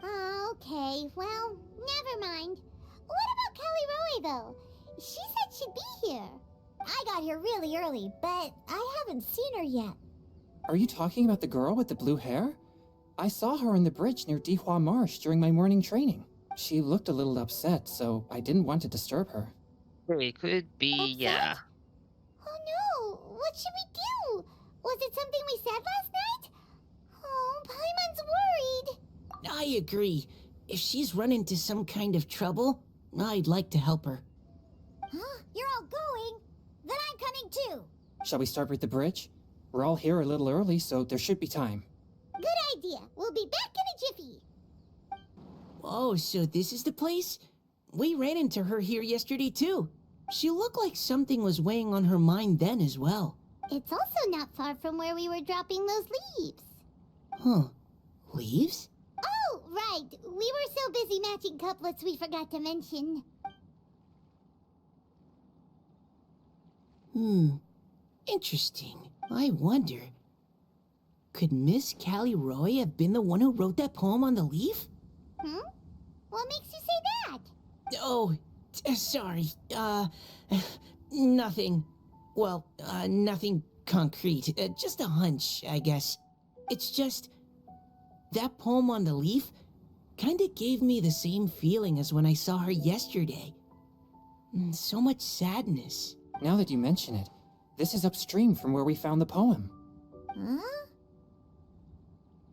Okay, well, never mind. What about Kelly Roy, though? She said she'd be here. I got here really early, but I haven't seen her yet. Are you talking about the girl with the blue hair? I saw her on the bridge near Dihua Marsh during my morning training. She looked a little upset, so I didn't want to disturb her. It could be, yeah. Oh no, what should we do? Was it something we said last night? Oh, Paimon's worried. I agree. If she's run into some kind of trouble, I'd like to help her. Huh? You're all going? Then I'm coming too. Shall we start with the bridge? We're all here a little early, so there should be time. Good idea. We'll be back in a jiffy. Oh, so this is the place? We ran into her here yesterday, too. She looked like something was weighing on her mind then as well. It's also not far from where we were dropping those leaves. Huh. Leaves? Oh, right. We were so busy matching couplets we forgot to mention. Interesting. I wonder, could Miss Callie Roy have been the one who wrote that poem on the leaf? What makes you say that? Oh, sorry. Nothing. Well, nothing concrete. Just a hunch, I guess. It's just, that poem on the leaf kinda gave me the same feeling as when I saw her yesterday. So much sadness. Now that you mention it, this is upstream from where we found the poem. Huh?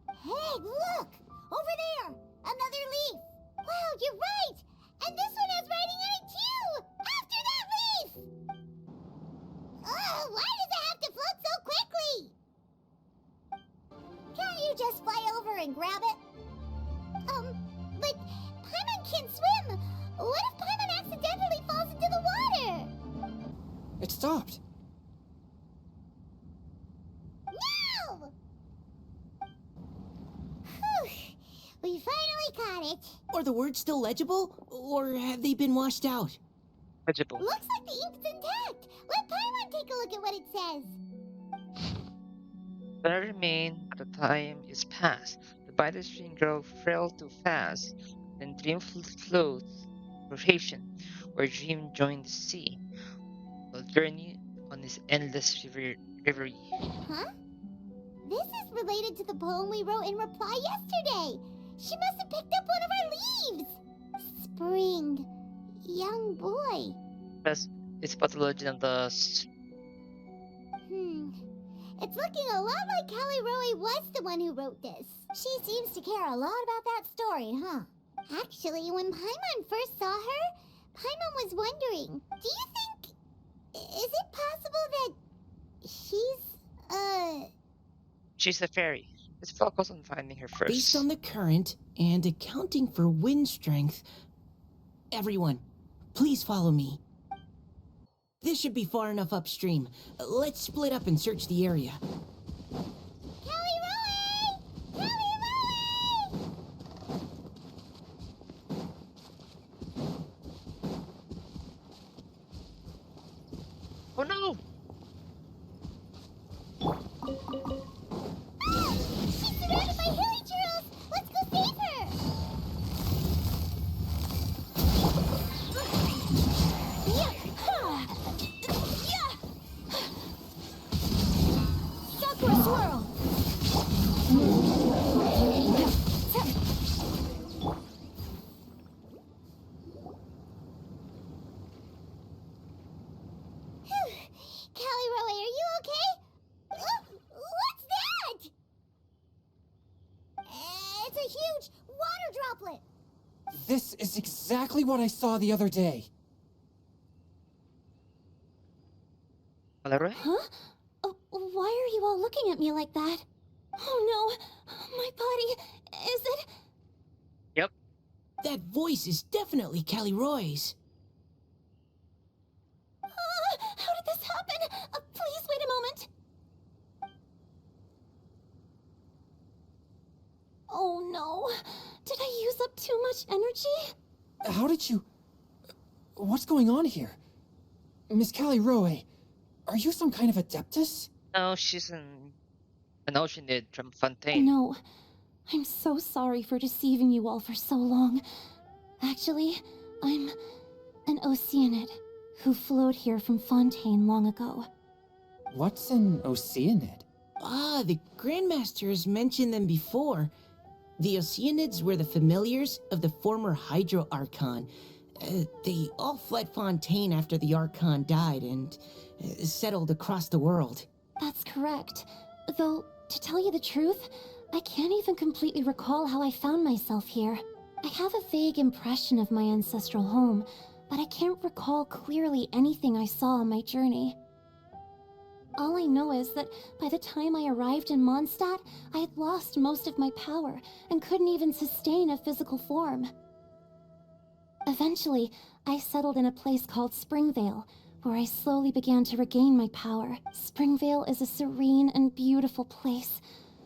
Hey, look! Over there! Another leaf! Wow, you're right! And this one has writing on it too! After that leaf! Oh, why does it have to float so quickly? Can't you just fly over and grab it? But Paimon can't swim! What if Paimon accidentally falls into the water? It stopped. No! Whew! We finally caught it. Are the words still legible, or have they been washed out? Legible. Looks like the ink's intact. Let Paimon take a look at what it says. But I remain, but the time is past. The vital stream grow frail too fast. Then dream floats, rotation, where dream join the sea. Will journey on this endless reverie. Huh? This is related to the poem we wrote in reply yesterday. She must have picked up one of our leaves. Spring. Young boy. Plus, it's pathology of the It's looking a lot like Callie Roy was the one who wrote this. She seems to care a lot about that story, huh? Actually, when Paimon first saw her, Paimon was wondering, do you think... Is it possible that she's a fairy. Let's focus on finding her first. Based on the current and accounting for wind strength, everyone, please follow me. This should be far enough upstream. Let's split up and search the area. Callie Roy! Callie Roy! It's a huge water droplet! This is exactly what I saw the other day. Valerie? Huh? Why are you all looking at me like that? Oh no, my body, is it? Yep. That voice is definitely Callie Roy's. How did this happen? Please wait a moment. Oh no, did I use up too much energy? How did you... What's going on here? Miss Callie Roy, are you some kind of adeptus? No, she's an Oceanid from Fontaine. No, I'm so sorry for deceiving you all for so long. Actually, I'm an Oceanid who flowed here from Fontaine long ago. What's an Oceanid? Ah, the Grandmaster has mentioned them before. The Oceanids were the familiars of the former Hydro Archon. They all fled Fontaine after the Archon died and settled across the world. That's correct. Though, to tell you the truth, I can't even completely recall how I found myself here. I have a vague impression of my ancestral home, but I can't recall clearly anything I saw on my journey. All I know is that by the time I arrived in Mondstadt, I had lost most of my power and couldn't even sustain a physical form. Eventually, I settled in a place called Springvale, where I slowly began to regain my power. Springvale is a serene and beautiful place.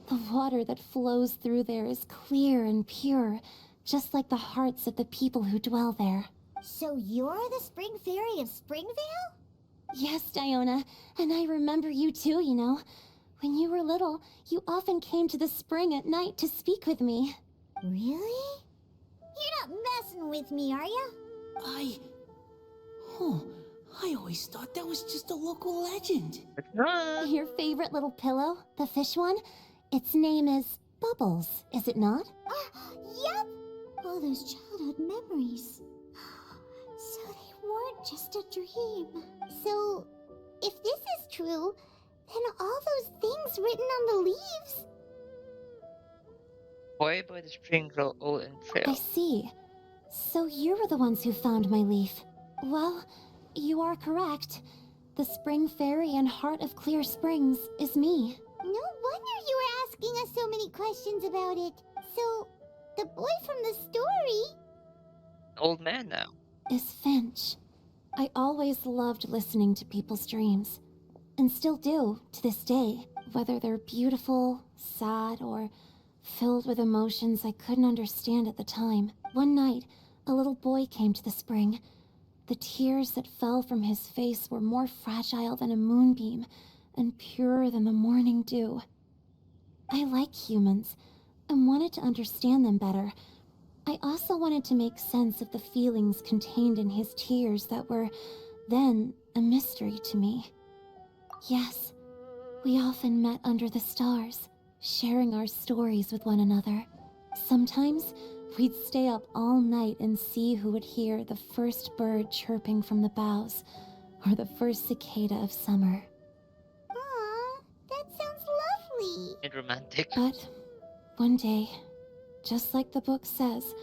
The water that flows through there is clear and pure, just like the hearts of the people who dwell there. So you're the Spring Fairy of Springvale? Yes, Diona, and I remember you too, you know. When you were little, you often came to the spring at night to speak with me. Really? You're not messing with me, are you? I always thought that was just a local legend. Your favorite little pillow, the fish one? Its name is Bubbles, is it not? Yep! All those childhood memories. So they weren't just a dream. So, if this is true, then all those things written on the leaves... Why by the spring grow old and I frail? see. So you were the ones who found my leaf. Well, you are correct. The Spring Fairy and Heart of Clear Springs is me. No wonder you were asking us so many questions about it. So, the boy from the story... An old man now. Is Finch. I always loved listening to people's dreams, and still do to this day, whether they're beautiful, sad, or filled with emotions I couldn't understand at the time. One night, a little boy came to the spring. The tears that fell from his face were more fragile than a moonbeam and purer than the morning dew. I like humans and wanted to understand them better. I also wanted to make sense of the feelings contained in his tears that were, then, a mystery to me. Yes, we often met under the stars, sharing our stories with one another. Sometimes, we'd stay up all night and see who would hear the first bird chirping from the boughs, or the first cicada of summer. Aw, that sounds lovely. And romantic. But, one day, just like the book says,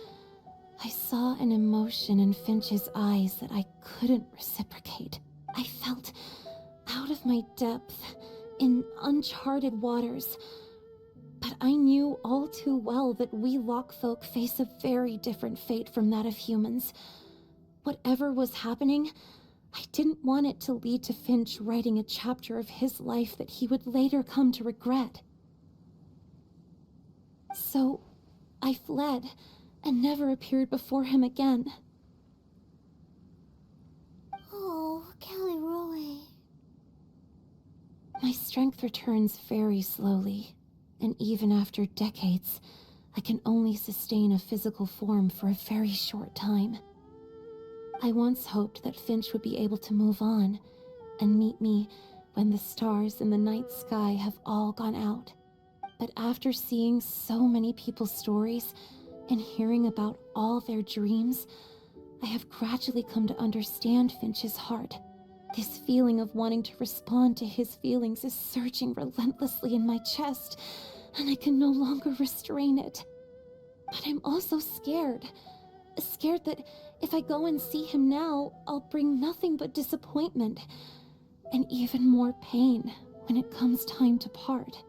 I saw an emotion in Finch's eyes that I couldn't reciprocate. I felt out of my depth, in uncharted waters. But I knew all too well that we Lockfolk face a very different fate from that of humans. Whatever was happening, I didn't want it to lead to Finch writing a chapter of his life that he would later come to regret. So, I fled, and never appeared before him again. Oh, Callie Roy. My strength returns very slowly, and even after decades, I can only sustain a physical form for a very short time. I once hoped that Finch would be able to move on, and meet me when the stars in the night sky have all gone out. But after seeing so many people's stories, and hearing about all their dreams, I have gradually come to understand Finch's heart. This feeling of wanting to respond to his feelings is surging relentlessly in my chest, and I can no longer restrain it. But I'm also scared. Scared that if I go and see him now, I'll bring nothing but disappointment and even more pain when it comes time to part.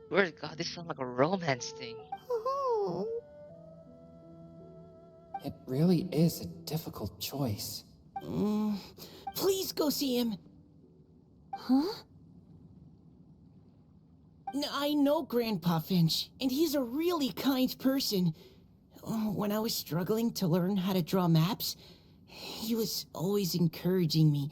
Word God, this sounds like a romance thing. Oh. It really is a difficult choice. Please go see him. Huh? I know Grandpa Finch, and he's a really kind person. When I was struggling to learn how to draw maps, he was always encouraging me,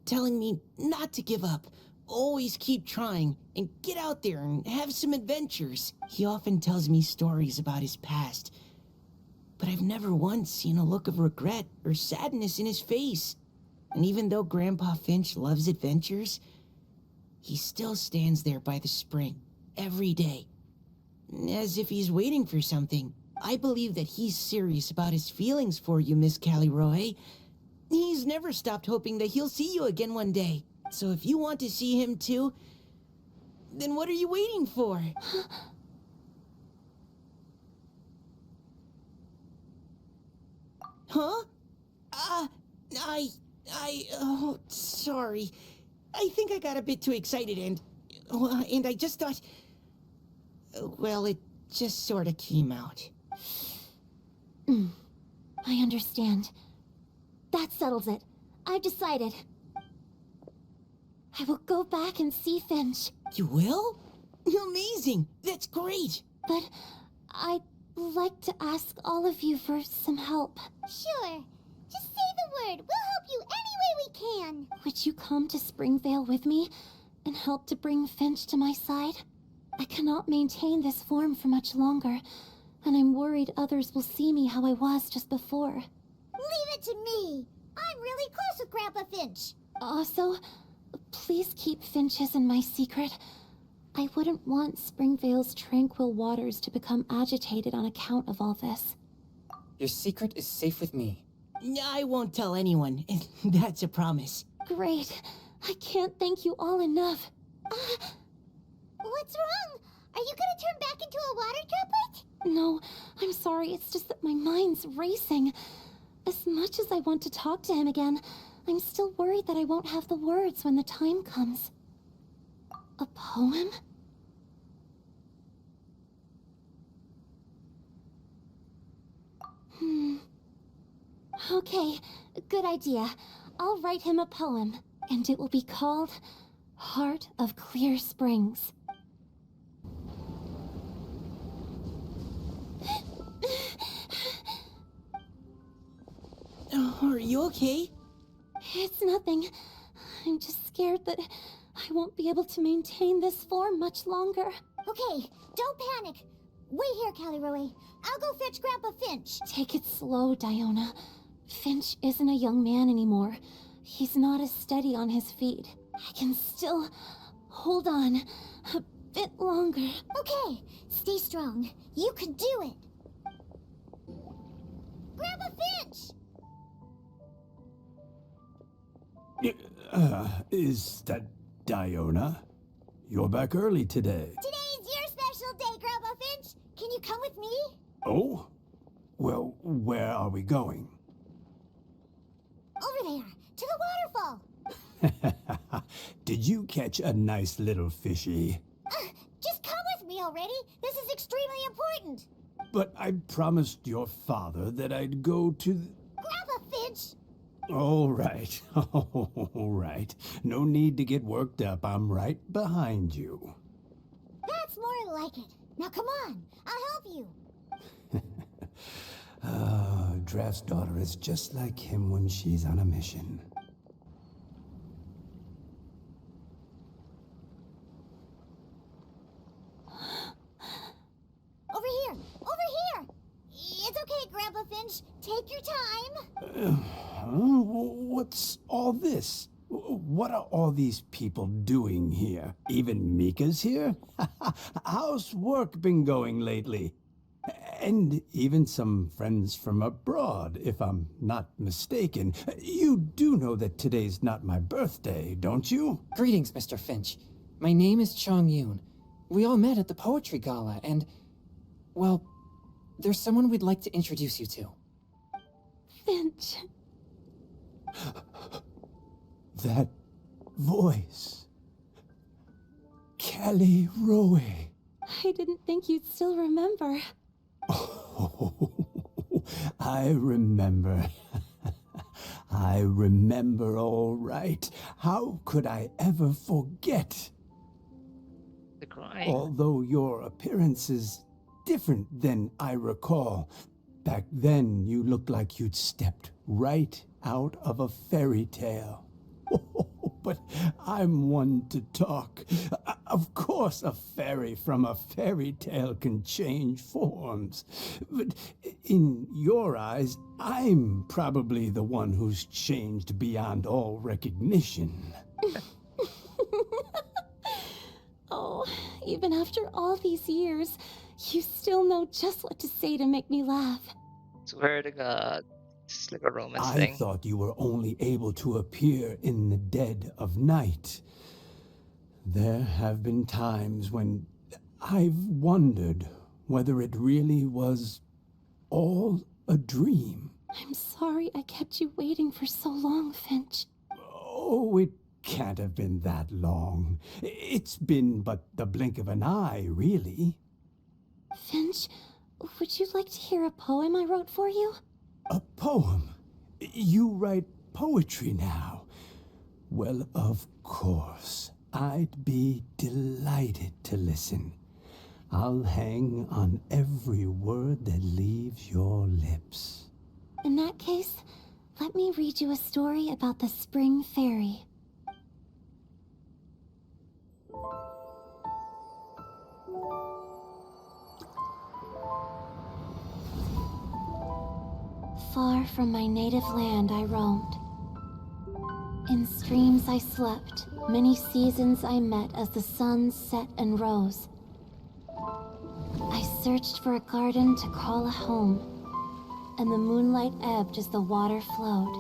telling me not to give up, always keep trying, and get out there and have some adventures. He often tells me stories about his past, but I've never once seen a look of regret or sadness in his face. And even though Grandpa Finch loves adventures, he still stands there by the spring, every day, as if he's waiting for something. I believe that he's serious about his feelings for you, Miss Callie. He's never stopped hoping that he'll see you again one day. So if you want to see him too, then what are you waiting for? Huh? Oh, sorry. I think I got a bit too excited and I just thought, well, it just sort of came out. I understand. That settles it. I've decided. I will go back and see Finch. You will? Amazing! That's great! But I'd like to ask all of you for some help. Sure. Just say the word. We'll help you any way we can. Would you come to Springvale with me and help to bring Finch to my side? I cannot maintain this form for much longer, and I'm worried others will see me how I was just before. Leave it to me. I'm really close with Grandpa Finch. Also, please keep Finch's in my secret. I wouldn't want Springvale's tranquil waters to become agitated on account of all this. Your secret is safe with me. I won't tell anyone. That's a promise. Great. I can't thank you all enough. What's wrong? Are you gonna turn back into a water droplet? No, I'm sorry. It's just that my mind's racing. As much as I want to talk to him again, I'm still worried that I won't have the words when the time comes. A poem? Okay, good idea. I'll write him a poem, and it will be called Heart of Clear Springs. Are you okay? It's nothing. I'm just scared that I won't be able to maintain this form much longer. Okay, don't panic. Wait here, Callie. I'll go fetch Grandpa Finch. Take it slow, Diona. Finch isn't a young man anymore. He's not as steady on his feet. I can still hold on a bit longer. Okay, stay strong. You can do it. Grandpa Finch! Is that Diona? You're back early today. Today's your special day, Grandpa Finch. Can you come with me? Oh? Well, where are we going? Over there, to the waterfall. Did you catch a nice little fishy? Just come with me already. This is extremely important. But I promised your father that I'd go to Grandpa Finch! All right. All right. No need to get worked up. I'm right behind you. That's more like it. Now come on, I'll help you. Draft's daughter is just like him when she's on a mission. Over here! Over here! It's okay, Grandpa Finch. Take your time. What's all this? What are all these people doing here? Even Mika's here? How's work been going lately? And even some friends from abroad, if I'm not mistaken. You do know that today's not my birthday, don't you? Greetings, Mr. Finch. My name is Chong Yoon. We all met at the poetry gala, and, well, there's someone we'd like to introduce you to. Finch. That voice. Kelly Rowe. I didn't think you'd still remember. Oh, I remember. I remember all right. How could I ever forget? The crying. Although your appearance is different than I recall. Back then, you looked like you'd stepped right out of a fairy tale. But I'm one to talk. Of course, a fairy from a fairy tale can change forms. But in your eyes, I'm probably the one who's changed beyond all recognition. Oh, even after all these years, you still know just what to say to make me laugh. Swear to God. It's like a romance I thing. thought you were only able to appear in the dead of night. There have been times when I've wondered whether it really was all a dream. I'm sorry I kept you waiting for so long, Finch. Oh, it can't have been that long. It's been but the blink of an eye, really. Finch, would you like to hear a poem I wrote for you? A poem? You write poetry now? Well, of course. I'd be delighted to listen. I'll hang on every word that leaves your lips. In that case, let me read you a story about the Spring Fairy. Far from my native land I roamed. In streams I slept, many seasons I met as the sun set and rose. I searched for a garden to call a home, and the moonlight ebbed as the water flowed.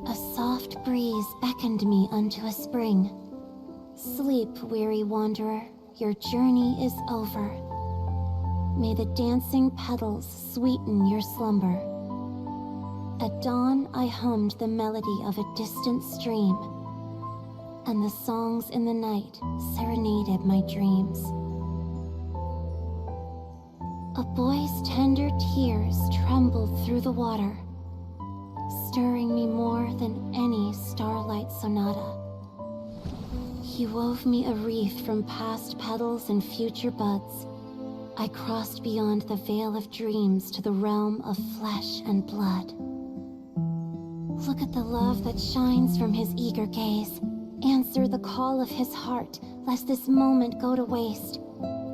A soft breeze beckoned me unto a spring. Sleep, weary wanderer, your journey is over. May the dancing petals sweeten your slumber. At dawn, I hummed the melody of a distant stream, and the songs in the night serenaded my dreams. A boy's tender tears trembled through the water, stirring me more than any starlight sonata. He wove me a wreath from past petals and future buds. I crossed beyond the veil of dreams to the realm of flesh and blood. Look at the love that shines from his eager gaze. Answer the call of his heart, lest this moment go to waste.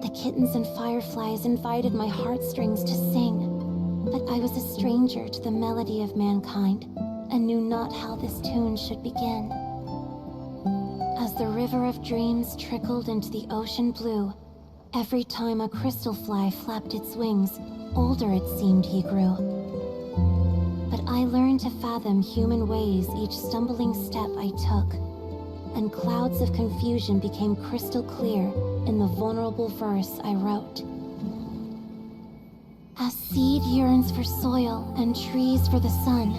The kittens and fireflies invited my heartstrings to sing, but I was a stranger to the melody of mankind, and knew not how this tune should begin. As the river of dreams trickled into the ocean blue, every time a crystal fly flapped its wings, older it seemed he grew. But I learned to fathom human ways each stumbling step I took, and clouds of confusion became crystal clear in the vulnerable verse I wrote. As seed yearns for soil and trees for the sun,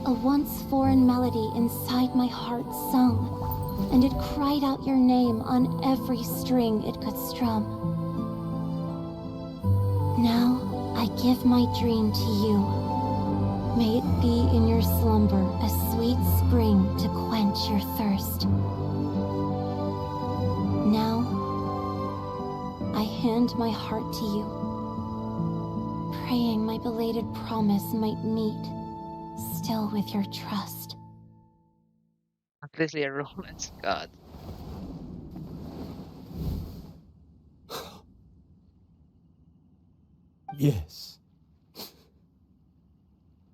a once foreign melody inside my heart sung, and it cried out your name on every string it could strum. Now I give my dream to you. May it be in your slumber a sweet spring to quench your thirst. Now, I hand my heart to you, praying my belated promise might meet, still with your trust. Completely a romance. God. Yes.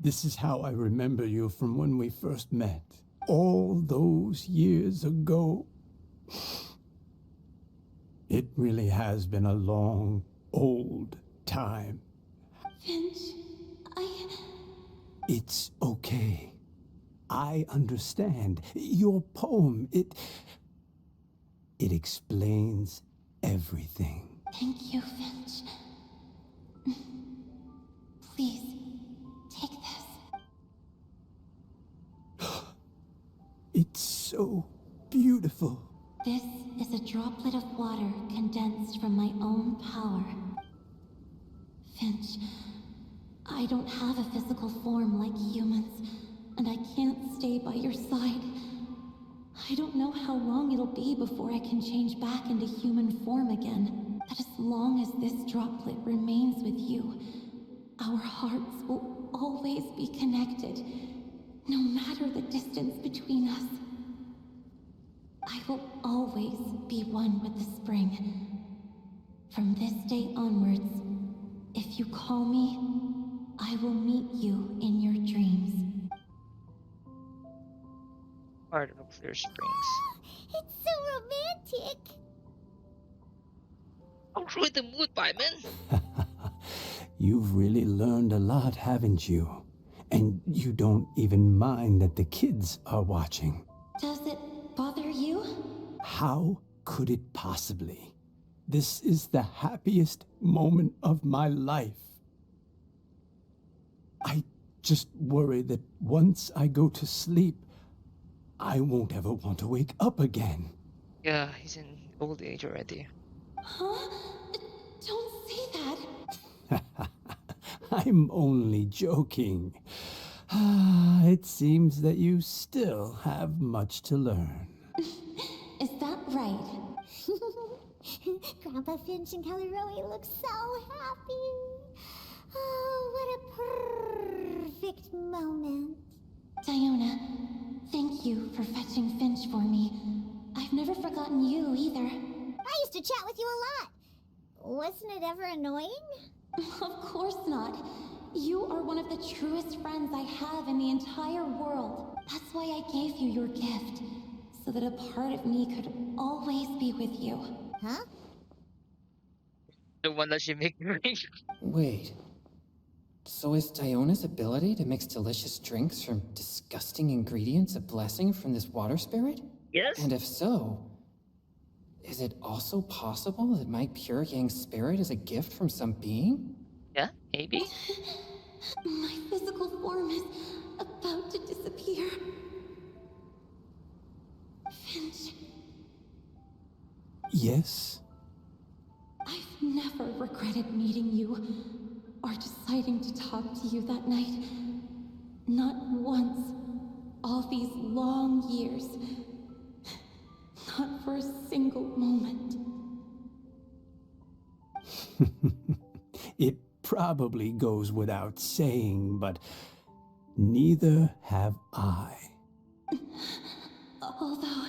This is how I remember you from when we first met. All those years ago. It really has been a long, old time. Finch, It's okay. I understand. Your poem, it explains everything. Thank you, Finch. Please, take this. It's so beautiful. This is a droplet of water condensed from my own power. Finch, I don't have a physical form like humans, and I can't stay by your side. I don't know how long it'll be before I can change back into human form again. But as long as this droplet remains with you, our hearts will always be connected, no matter the distance between us. I will always be one with the spring. From this day onwards, if you call me, I will meet you in your dreams. Part of Clear Springs. It's so romantic. Don't ruin the mood, Paimon! You've really learned a lot, haven't you? And you don't even mind that the kids are watching. Does it bother you? How could it possibly? This is the happiest moment of my life. I just worry that once I go to sleep, I won't ever want to wake up again. Yeah, he's in old age already. Huh? Don't say that. I'm only joking. It seems that you still have much to learn. Is that right? Grandpa Finch and Kelly Rowie look so happy. Oh, what a perfect moment. Diona, thank you for fetching Finch for me. I've never forgotten you either. I used to chat with you a lot. Wasn't it ever annoying? Of course not. You are one of the truest friends I have in the entire world. That's why I gave you your gift, so that a part of me could always be with you. Huh? The one that she make drink. Wait. So is Diona's ability to mix delicious drinks from disgusting ingredients a blessing from this water spirit? Yes? And if so, is it also possible that my pure yang spirit is a gift from some being? Yeah, maybe? My physical form is about to disappear. Finch, Yes? I've never regretted meeting you or deciding to talk to you that night. Not once. All these long years. Not for a single moment. It probably goes without saying, but neither have I. Although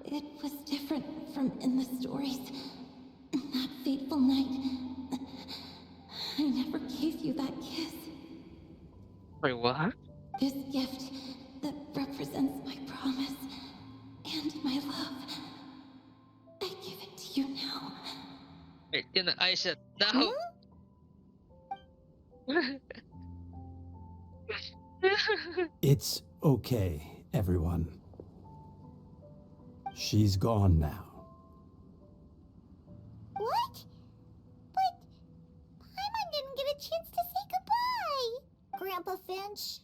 it was different from in the stories. That fateful night, I never gave you that kiss. Wait, what? This gift that represents my promise and my love. I give it to you now. Wait, yun ang eye shot. No! It's okay, everyone. She's gone now. What? But Paimon didn't get a chance to say goodbye. Grandpa Finch.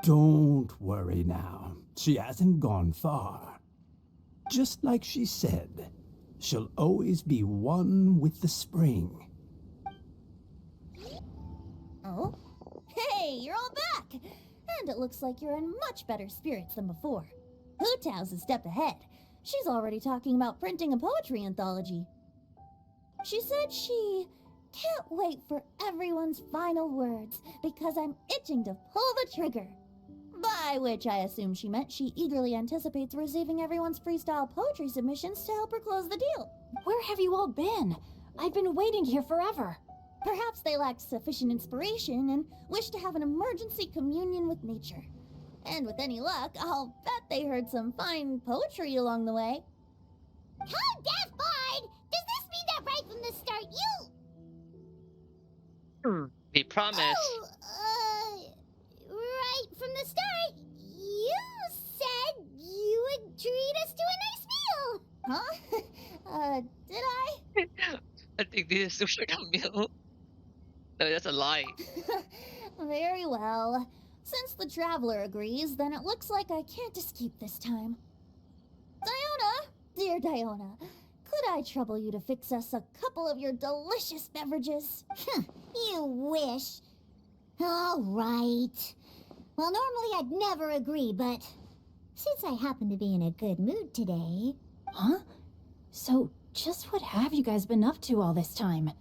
Don't worry now. She hasn't gone far. Just like she said, she'll always be one with the spring. Oh? Hey, you're all back! And it looks like you're in much better spirits than before. Hootow's a step ahead. She's already talking about printing a poetry anthology. She said she can't wait for everyone's final words because I'm itching to pull the trigger. By which I assume she meant she eagerly anticipates receiving everyone's freestyle poetry submissions to help her close the deal. Where have you all been? I've been waiting here forever. Perhaps they lacked sufficient inspiration and wished to have an emergency communion with nature. And with any luck, I'll bet they heard some fine poetry along the way. How deaf Bard! Does this mean that right from the start We promise. right from the start, you said you would treat us to a nice meal! Huh? Did I? I think this is super Camille. No, that's a lie. Very well. Since the traveler agrees, then it looks like I can't escape this time. Diona! Dear Diona, could I trouble you to fix us a couple of your delicious beverages? You wish. All right. Well, normally I'd never agree, but since I happen to be in a good mood today. Huh? So, just what have you guys been up to all this time?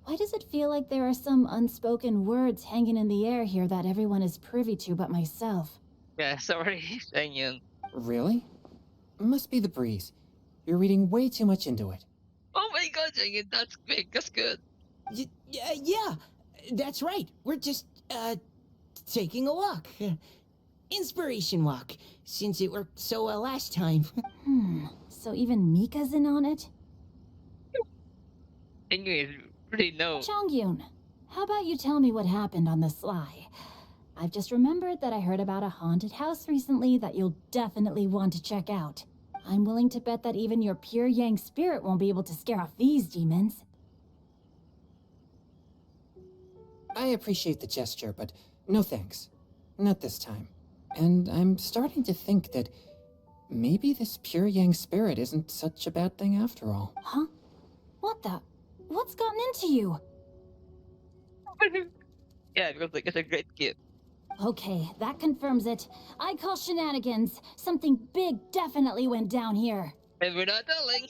Why does it feel like there are some unspoken words hanging in the air here that everyone is privy to but myself? Yeah, sorry, Senyun. Really? Must be the breeze. You're reading way too much into it. Oh my god, Senyun, that's quick. That's good. Yeah, that's right. We're just, taking a walk. Inspiration walk, since it worked so well last time. So even Mika's in on it? Senyun really know. Chongyun, how about you tell me what happened on the sly? I've just remembered that I heard about a haunted house recently that you'll definitely want to check out. I'm willing to bet that even your pure Yang spirit won't be able to scare off these demons. I appreciate the gesture, but no thanks. Not this time. And I'm starting to think that maybe this pure Yang spirit isn't such a bad thing after all. Huh? What the? What's gotten into you? Yeah, because like it's a great gift. Okay, that confirms it. I call shenanigans. Something big definitely went down here. And we're not telling.